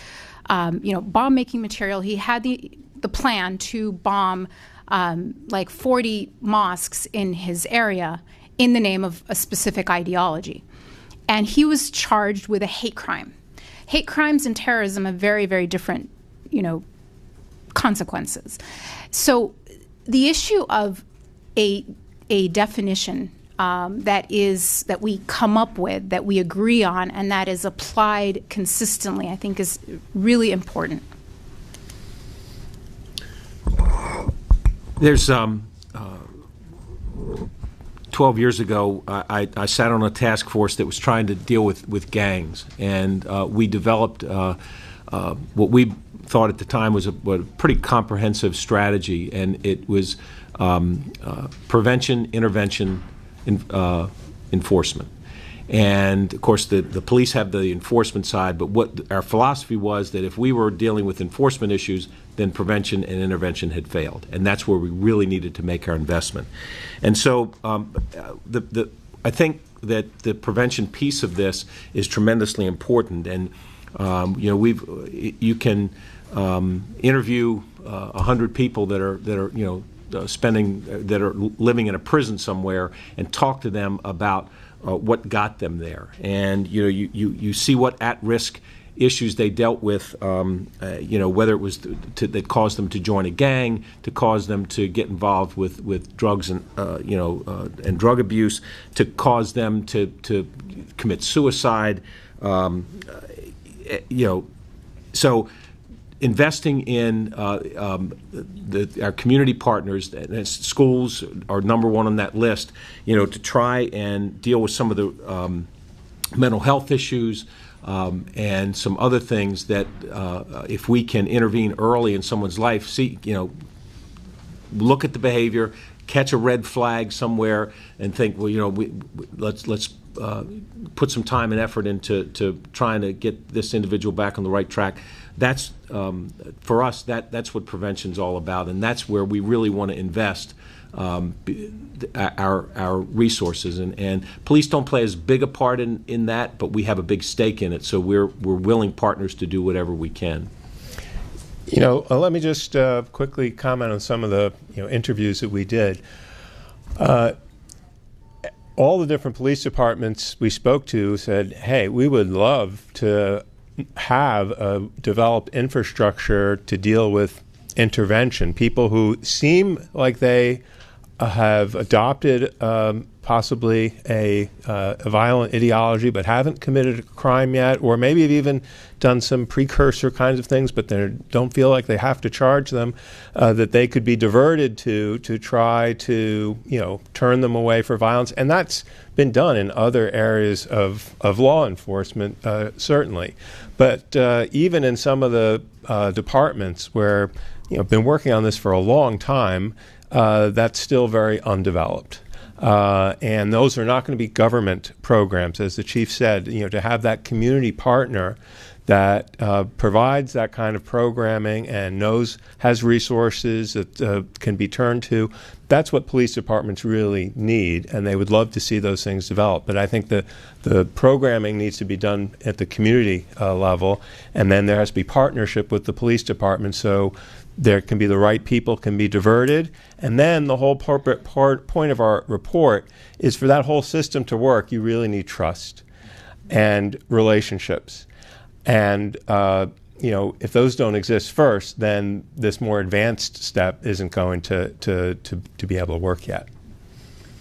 bomb-making material. He had the plan to bomb like 40 mosques in his area in the name of a specific ideology. And he was charged with a hate crime. Hate crimes and terrorism have very, very different, consequences. So the issue of a definition that we come up with, that we agree on, and that is applied consistently, I think is really important. There's 12 years ago, I sat on a task force that was trying to deal with gangs, and we developed what we thought at the time was a pretty comprehensive strategy, and it was prevention, intervention, enforcement. And of course, the police have the enforcement side, but what our philosophy was that if we were dealing with enforcement issues, then prevention and intervention had failed, and that's where we really needed to make our investment. And so I think that the prevention piece of this is tremendously important. And you can interview 100 people that are that are living in a prison somewhere and talk to them about what got them there, and you see what at-risk issues they dealt with, whether it was that caused them to join a gang, to cause them to get involved with drugs and and drug abuse, to cause them to commit suicide, so investing in our community partners, and schools are number one on that list, to try and deal with some of the mental health issues and some other things that if we can intervene early in someone's life, look at the behavior, catch a red flag somewhere, and think, let's put some time and effort into trying to get this individual back on the right track. That's for us. That's what prevention's all about, and that's where we really want to invest our resources. And police don't play as big a part in that, but we have a big stake in it. So we're willing partners to do whatever we can. Let me just quickly comment on some of the interviews that we did. All the different police departments we spoke to said, "Hey, we would love to have a developed infrastructure to deal with intervention." People who seem like they have adopted possibly a violent ideology but haven't committed a crime yet, or maybe have even done some precursor kinds of things, but they don't feel like they have to charge them, that they could be diverted to try to turn them away for violence. And that's been done in other areas of law enforcement, certainly. But even in some of the departments where been working on this for a long time, that's still very undeveloped. And those are not going to be government programs, as the chief said. To have that community partner that provides that kind of programming and has resources that can be turned to, that's what police departments really need, and they would love to see those things develop. But I think the programming needs to be done at the community level, and then there has to be partnership with the police department, so there can be the right people can be diverted. And then the whole point of our report is, for that whole system to work, you really need trust and relationships. And if those don't exist first, then this more advanced step isn't going to be able to work yet.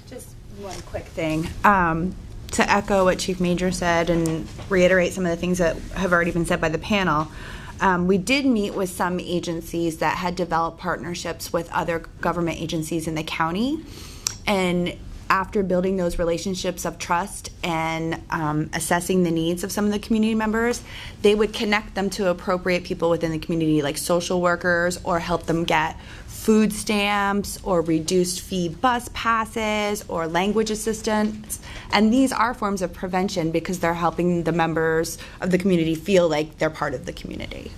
Just one quick thing. To echo what Chief Manger said and reiterate some of the things that have already been said by the panel, we did meet with some agencies that had developed partnerships with other government agencies in the county. And after building those relationships of trust and assessing the needs of some of the community members, they would connect them to appropriate people within the community, like social workers, or help them get food stamps or reduced fee bus passes or language assistance. And these are forms of prevention because they're helping the members of the community feel like they're part of the community.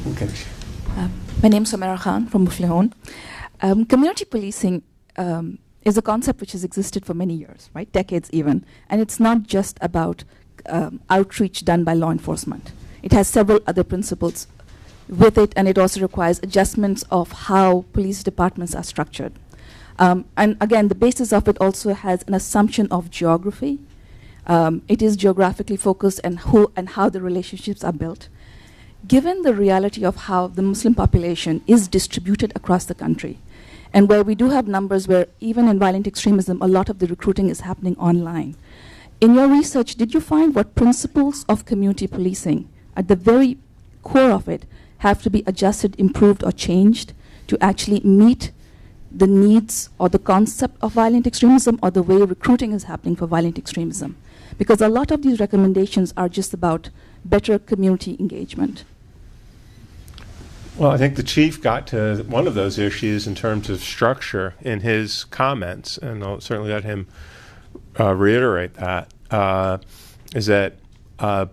Okay. My name is Samara Khan from Muflihon. Community policing is a concept which has existed for many years, right? Decades even. And it's not just about outreach done by law enforcement. It has several other principles with it, and it also requires adjustments of how police departments are structured. And again, the basis of it also has an assumption of geography. It is geographically focused and how the relationships are built. Given the reality of how the Muslim population is distributed across the country, and where we do have numbers where even in violent extremism, a lot of the recruiting is happening online. In your research, did you find what principles of community policing, at the very core of it, have to be adjusted, improved, or changed to actually meet the needs or the concept of violent extremism or the way recruiting is happening for violent extremism? Because a lot of these recommendations are just about better community engagement. Well, I think the chief got to one of those issues in terms of structure in his comments, and I'll certainly let him reiterate that, is that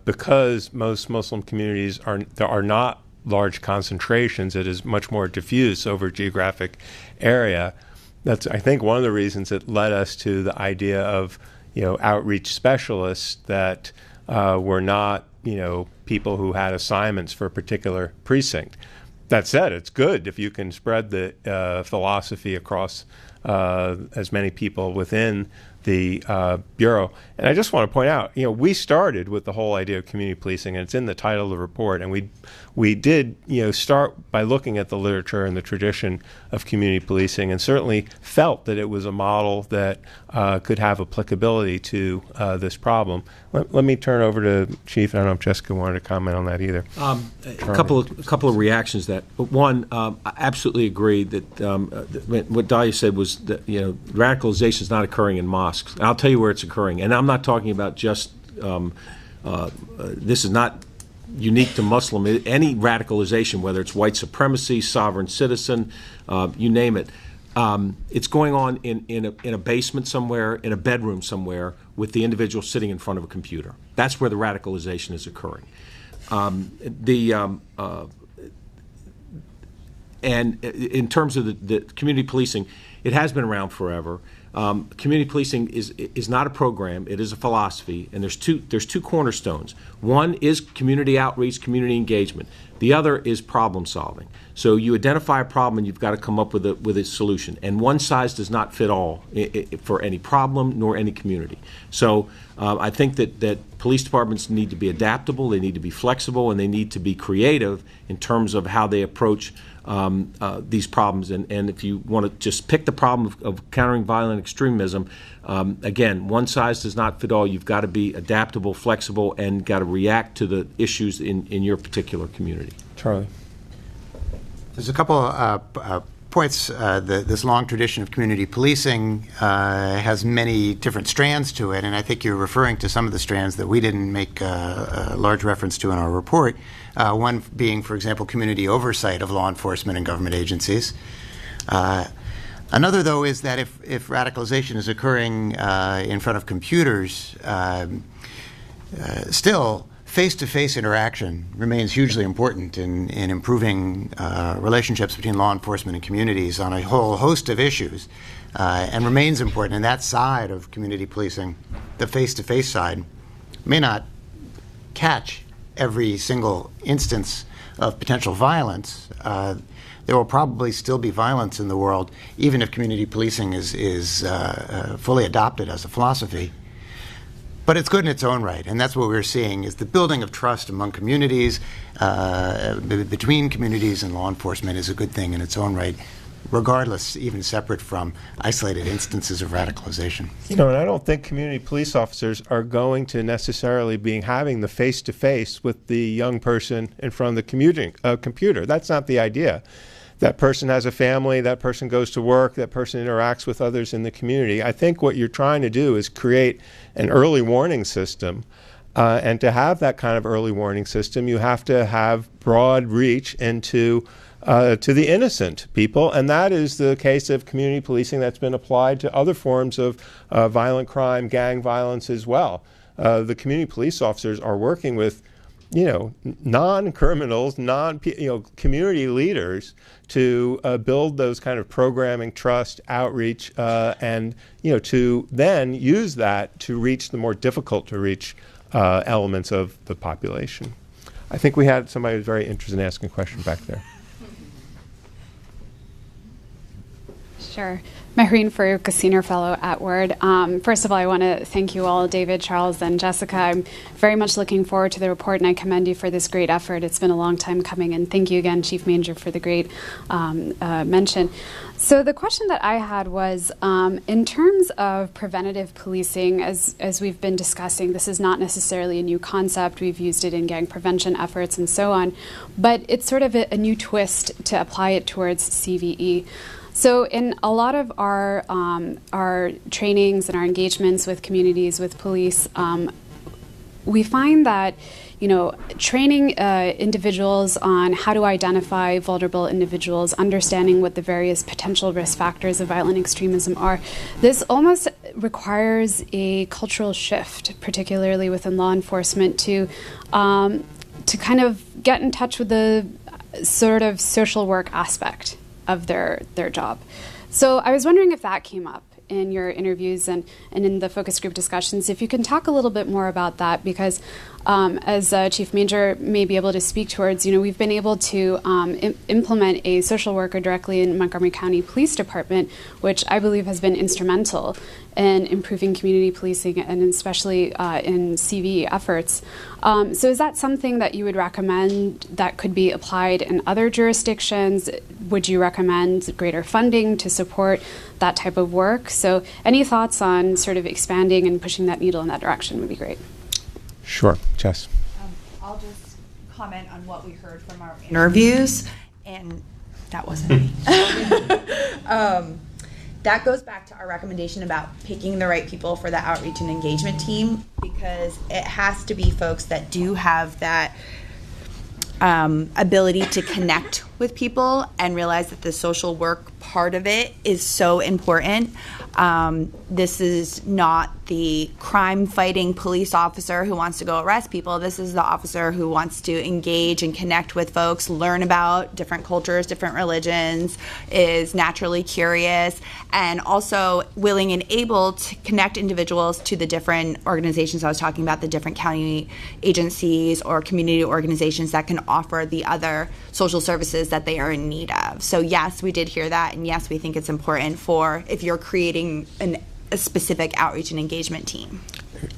because most Muslim communities there are not large concentrations, it is much more diffuse over geographic area. That's, I think, one of the reasons that led us to the idea of, outreach specialists that were not, people who had assignments for a particular precinct. That said, it's good if you can spread the philosophy across as many people within the Bureau. And I just want to point out, we started with the whole idea of community policing, and it's in the title of the report, and we did, start by looking at the literature and the tradition of community policing, and certainly felt that it was a model that could have applicability to this problem. Let me turn over to Chief. I don't know if Jessica wanted to comment on that either. A couple of reactions to that. But one, I absolutely agree that what Dalia said was that radicalization is not occurring in mosques. I'll tell you where it's occurring, and I'm not talking about just this is not unique to Muslim. Any radicalization, whether it's white supremacy, sovereign citizen, you name it, it's going on in a basement somewhere, in a bedroom somewhere, with the individual sitting in front of a computer. That's where the radicalization is occurring. And in terms of the community policing, it has been around forever. Community policing is not a program; it is a philosophy, and there's two cornerstones. One is community outreach, community engagement. The other is problem solving. So you identify a problem, and you've got to come up with a solution. And one size does not fit all for any problem nor any community. So I think that police departments need to be adaptable, they need to be flexible, and they need to be creative in terms of how they approach these problems. And if you want to just pick the problem of countering violent extremism, again, one size does not fit all. You've got to be adaptable, flexible, and got to react to the issues in your particular community. Charlie. There's a couple points. This long tradition of community policing has many different strands to it, and I think you're referring to some of the strands that we didn't make a large reference to in our report. One being, for example, community oversight of law enforcement and government agencies. Another, though, is that if radicalization is occurring in front of computers, still face-to-face interaction remains hugely important in improving relationships between law enforcement and communities on a whole host of issues, and remains important. And that side of community policing, the face-to-face side, may not catch every single instance of potential violence. There will probably still be violence in the world, even if community policing is fully adopted as a philosophy. But it's good in its own right, and that's what we're seeing, is the building of trust among communities, between communities and law enforcement is a good thing in its own right, regardless, even separate from isolated instances of radicalization. And I don't think community police officers are going to necessarily be having the face-to-face with the young person in front of the computer. That's not the idea. That person has a family, that person goes to work, that person interacts with others in the community. I think what you're trying to do is create an early warning system And to have that kind of early warning system, you have to have broad reach into to the innocent people, and that is the case of community policing that's been applied to other forms of violent crime, gang violence as well. The community police officers are working with, non-criminals, community leaders to build those kind of programming, trust, outreach, and to then use that to reach the more difficult to reach elements of the population. I think we had somebody who was very interested in asking a question back there. Sure. Mehreen Farouk, a senior fellow at Word. First of all, I want to thank you all, David, Charles, and Jessica. I'm very much looking forward to the report, and I commend you for this great effort. It's been a long time coming, and thank you again, Chief Manger, for the great mention. So the question that I had was, in terms of preventative policing, as we've been discussing, this is not necessarily a new concept. We've used it in gang prevention efforts and so on, but it's sort of a new twist to apply it towards CVE. So in a lot of our trainings and our engagements with communities, with police, we find that, training individuals on how to identify vulnerable individuals, understanding what the various potential risk factors of violent extremism are, this almost requires a cultural shift, particularly within law enforcement, to kind of get in touch with the sort of social work aspect of their job. So I was wondering if that came up in your interviews and in the focus group discussions, if you can talk a little bit more about that, because as Chief Manger may be able to speak towards, we've been able to implement a social worker directly in Montgomery County Police Department, which I believe has been instrumental in improving community policing and especially in CVE efforts. So is that something that you would recommend that could be applied in other jurisdictions? Would you recommend greater funding to support that type of work? So any thoughts on sort of expanding and pushing that needle in that direction would be great. Sure, Jess. I'll just comment on what we heard from our interviews, and that wasn't me. That goes back to our recommendation about picking the right people for the outreach and engagement team, because it has to be folks that do have that ability to connect with people and realize that the social work part of it is so important. This is not the crime-fighting police officer who wants to go arrest people. This is the officer who wants to engage and connect with folks, learn about different cultures, different religions, is naturally curious, and also willing and able to connect individuals to the different organizations I was talking about, the different county agencies or community organizations that can offer the other social services that they are in need of. So yes, we did hear that, and yes, we think it's important for if you're creating a specific outreach and engagement team.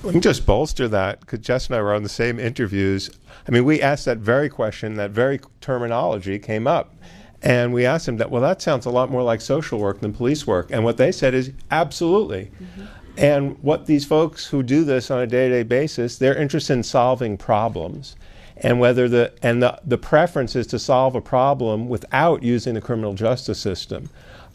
We can just bolster that, because Jess and I were on the same interviews. I mean, we asked that very question, that very terminology came up. And we asked them that sounds a lot more like social work than police work. And what they said is, absolutely. Mm-hmm. And what these folks who do this on a day-to-day basis, they're interested in solving problems. And whether the preference is to solve a problem without using the criminal justice system.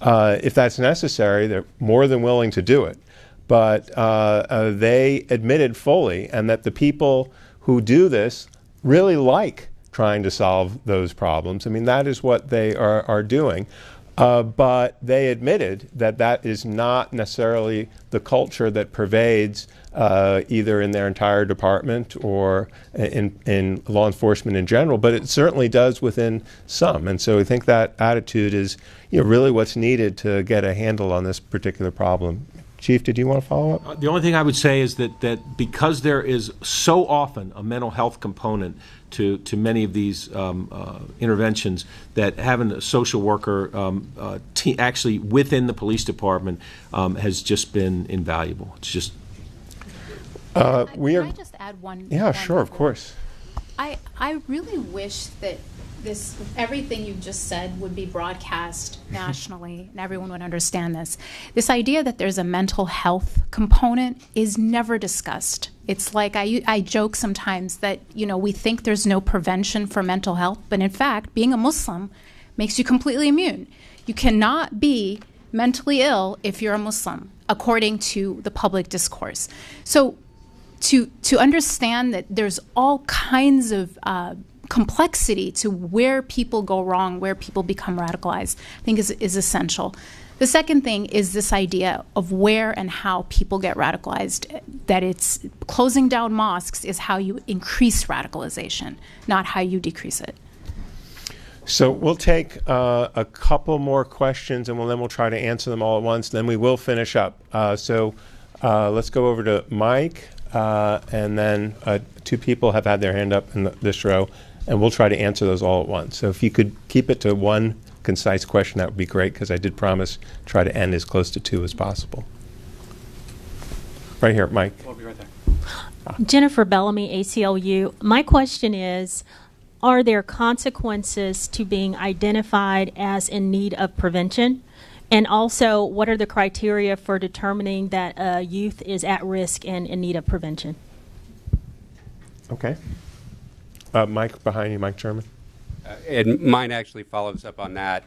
If that's necessary, they're more than willing to do it. But they admitted fully, and that the people who do this really like trying to solve those problems. I mean, that is what they are doing. But they admitted that is not necessarily the culture that pervades either in their entire department or in law enforcement in general, but it certainly does within some. And so I think that attitude is really what's needed to get a handle on this particular problem. Chief, did you want to follow up? The only thing I would say is that because there is so often a mental health component to many of these interventions, that having a social worker actually within the police department has just been invaluable. It's just... Can I just add one? Yeah, sure, of course. I really wish that everything you just said would be broadcast nationally and everyone would understand this. This idea that there's a mental health component is never discussed. It's like I joke sometimes that, we think there's no prevention for mental health, but in fact, being a Muslim makes you completely immune. You cannot be mentally ill if you're a Muslim, according to the public discourse. So to understand that there's all kinds of complexity to where people go wrong, where people become radicalized, I think is essential. The second thing is this idea of where and how people get radicalized, that it's closing down mosques is how you increase radicalization, not how you decrease it. So we'll take a couple more questions, and then we'll try to answer them all at once. Then we will finish up. So let's go over to Mike, and then two people have had their hand up in this row, and we'll try to answer those all at once. So if you could keep it to one concise question, that would be great, because I did promise try to end as close to two as possible. Right here, Mike. We'll be right there. Jennifer Bellamy, ACLU. My question is, are there consequences to being identified as in need of prevention? And also, what are the criteria for determining that a youth is at risk and in need of prevention? Okay. Mike, behind you, Mike Sherman. And mine actually follows up on that,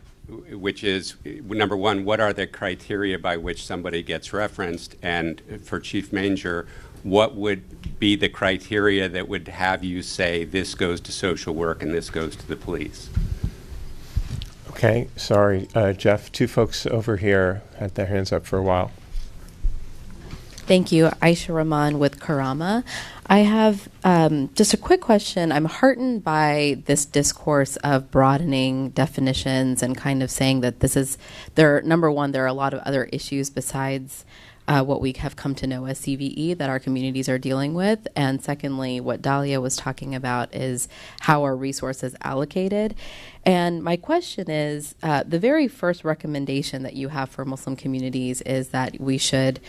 which is, number one, what are the criteria by which somebody gets referenced? And for Chief Manger, what would be the criteria that would have you say this goes to social work and this goes to the police? Okay, sorry, Jeff. Two folks over here had their hands up for a while. Thank you. Aisha Rahman with Karama. I have just a quick question. I'm heartened by this discourse of broadening definitions and kind of saying that number one, there are a lot of other issues besides what we have come to know as CVE that our communities are dealing with. And secondly, what Dalia was talking about is how are resources allocated. And my question is, the very first recommendation that you have for Muslim communities is that we should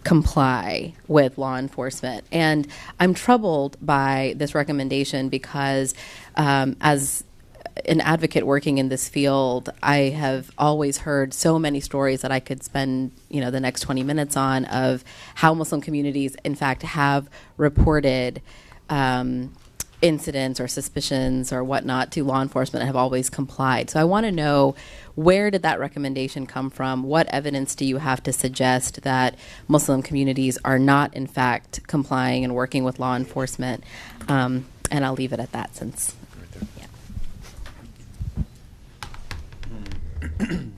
comply with law enforcement. And I'm troubled by this recommendation because as an advocate working in this field, I have always heard so many stories that I could spend, the next 20 minutes on of how Muslim communities, in fact, have reported incidents or suspicions or whatnot to law enforcement and have always complied. So I want to know, where did that recommendation come from? What evidence do you have to suggest that Muslim communities are not, in fact, complying and working with law enforcement? And I'll leave it at that since.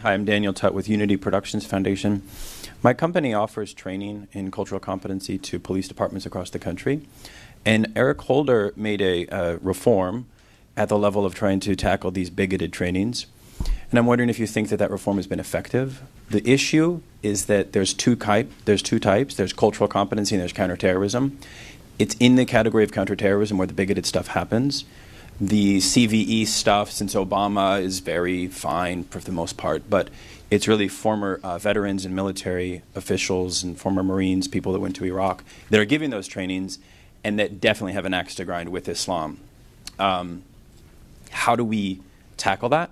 Hi, I'm Daniel Tutt with Unity Productions Foundation. My company offers training in cultural competency to police departments across the country. And Eric Holder made a reform at the level of trying to tackle these bigoted trainings. And I'm wondering if you think that reform has been effective. The issue is that there's two types. There's cultural competency and there's counterterrorism. It's in the category of counterterrorism where the bigoted stuff happens. The CVE stuff since Obama is very fine for the most part, but it's really former veterans and military officials and former Marines, people that went to Iraq, that are giving those trainings and that definitely have an axe to grind with Islam. How do we tackle that?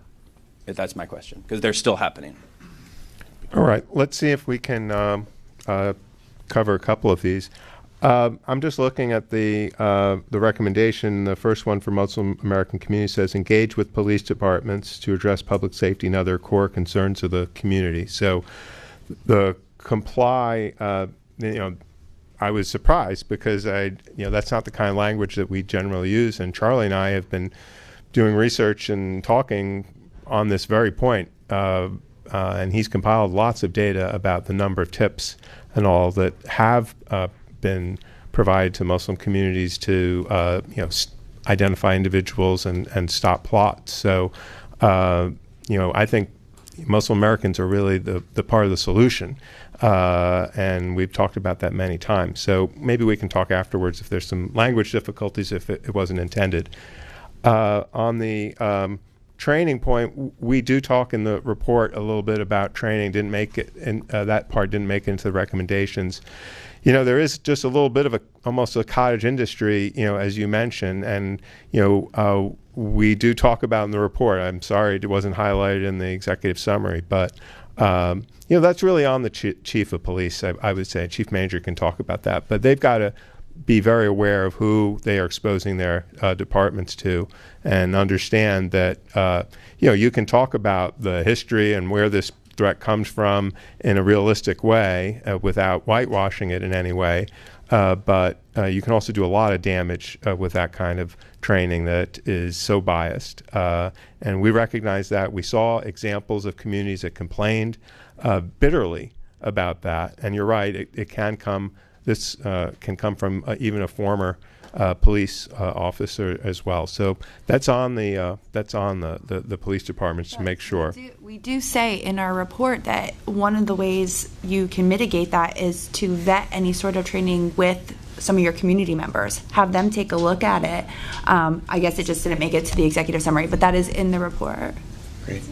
If that's my question, because they're still happening. All right, let's see if we can cover a couple of these. I'm just looking at the recommendation. The first one for Muslim American community says engage with police departments to address public safety and other core concerns of the community. So the comply, I was surprised because that's not the kind of language that we generally use. And Charlie and I have been doing research and talking on this very point. And he's compiled lots of data about the number of tips and all that have been provided to Muslim communities to identify individuals and stop plots. So I think Muslim Americans are really the part of the solution, and we've talked about that many times. So maybe we can talk afterwards if there's some language difficulties if it wasn't intended. On the training point, we do talk in the report a little bit about training. Didn't make it, and that part didn't make it into the recommendations. There is just a little bit of almost a cottage industry, as you mentioned, and we do talk about in the report. I'm sorry it wasn't highlighted in the executive summary, but that's really on the chief of police. I would say Chief Manger can talk about that, but they've got to be very aware of who they are exposing their departments to, and understand that you can talk about the history and where this threat comes from in a realistic way without whitewashing it in any way. But you can also do a lot of damage with that kind of training that is so biased. And we recognize that. We saw examples of communities that complained bitterly about that. And you're right, it can come, this can come from even a former police officer as well. So that's on the police departments to make sure. We do say in our report that one of the ways you can mitigate that is to vet any sort of training with some of your community members. Have them take a look at it. I guess it just didn't make it to the executive summary, but that is in the report. Great.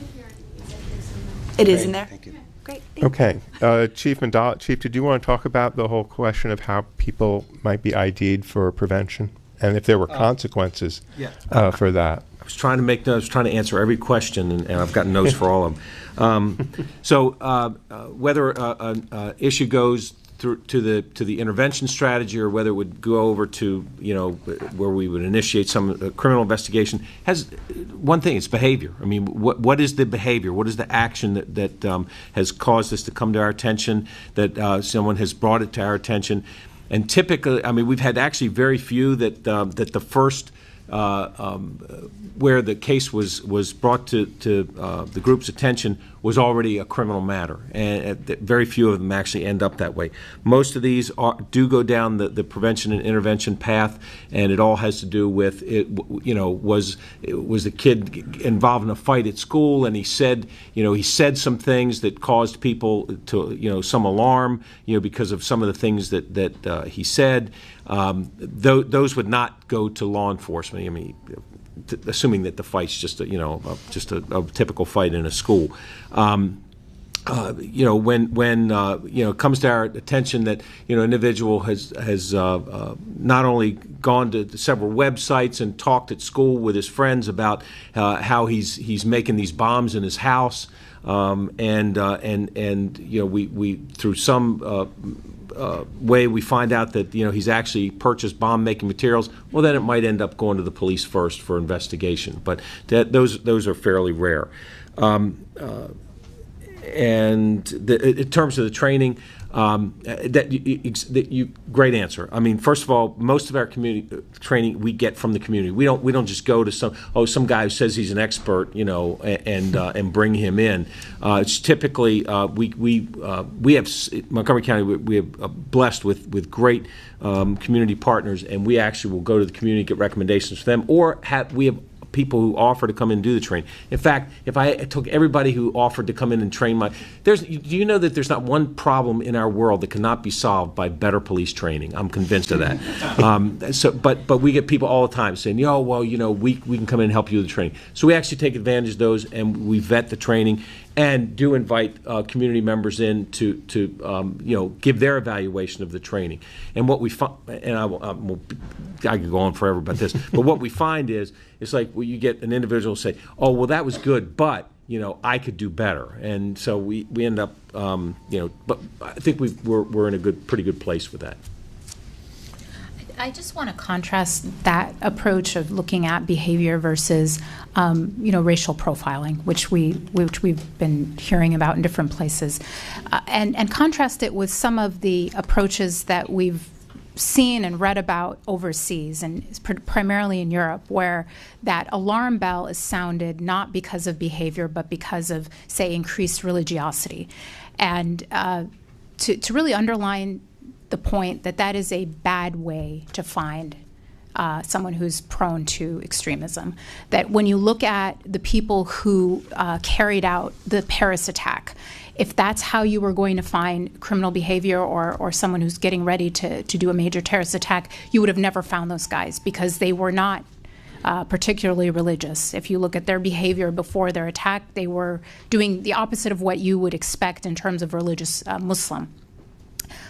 It is in there? Thank you. Great. Okay. Chief, did you want to talk about the whole question of how people might be ID'd for prevention and if there were consequences for that? I was trying to make notes, trying to answer every question, and I've got notes for all of them. Whether an issue goes through to the intervention strategy or whether it would go over to where we would initiate some criminal investigation has one thing: it's behavior. I mean, what is the behavior? What is the action that has caused this to come to our attention? That someone has brought it to our attention, and typically, I mean, we've had actually very few that the first. Where the case was brought to the group's attention was already a criminal matter, and very few of them actually end up that way. Most of these do go down the prevention and intervention path, and it all has to do with it. Was the kid involved in a fight at school, and he said some things that caused people to some alarm because of some of the things that he said. Those would not go to law enforcement. I mean, assuming that the fight's just a typical fight in a school. When it comes to our attention that an individual has not only gone to several websites and talked at school with his friends about how he's making these bombs in his house, we through some way we find out that he's actually purchased bomb-making materials, well, then it might end up going to the police first for investigation. But those are fairly rare. In terms of the training, great answer. I mean, first of all, most of our community training we get from the community. We don't just go to some guy who says he's an expert, and bring him in. It's typically we have Montgomery County. We have blessed with great community partners, and we actually will go to the community, get recommendations from them, or we have people who offer to come in and do the training. In fact, if I took everybody who offered to come in and train do you know that there's not one problem in our world that cannot be solved by better police training? I'm convinced of that. But we get people all the time saying, we can come in and help you with the training. So we actually take advantage of those, and we vet the training and do invite community members in to give their evaluation of the training. And what we find, and I could go on forever about this, but what we find is it's like you get an individual say, "Oh, well, that was good, but I could do better," and so we end up, But I think we're in a pretty good place with that. I just want to contrast that approach of looking at behavior versus, racial profiling, which we've been hearing about in different places, and contrast it with some of the approaches that we've seen and read about overseas, and primarily in Europe, where that alarm bell is sounded not because of behavior, but because of, say, increased religiosity, and to really underline the point that is a bad way to find someone who's prone to extremism. That when you look at the people who carried out the Paris attack, if that's how you were going to find criminal behavior or someone who's getting ready to do a major terrorist attack, you would have never found those guys because they were not particularly religious. If you look at their behavior before their attack, they were doing the opposite of what you would expect in terms of religious Muslim.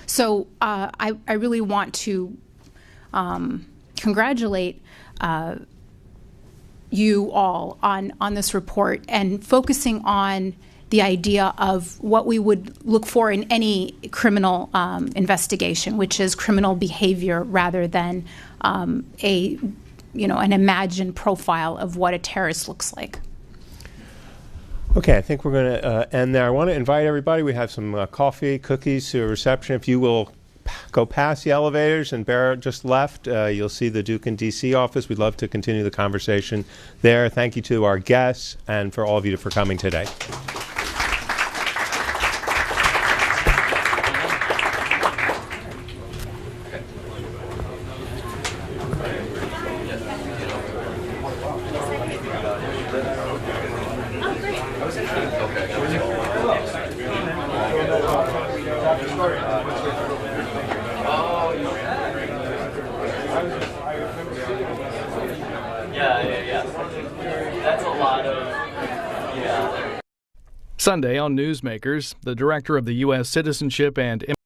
So I really want to congratulate you all on this report and focusing on the idea of what we would look for in any criminal investigation, which is criminal behavior rather than an imagined profile of what a terrorist looks like. Okay, I think we're going to end there. I want to invite everybody. We have some coffee, cookies to a reception. If you will go past the elevators and Barrett just left, you'll see the Duke and DC office. We'd love to continue the conversation there. Thank you to our guests and for all of you for coming today. Sunday on Newsmakers, the director of the U.S. Citizenship and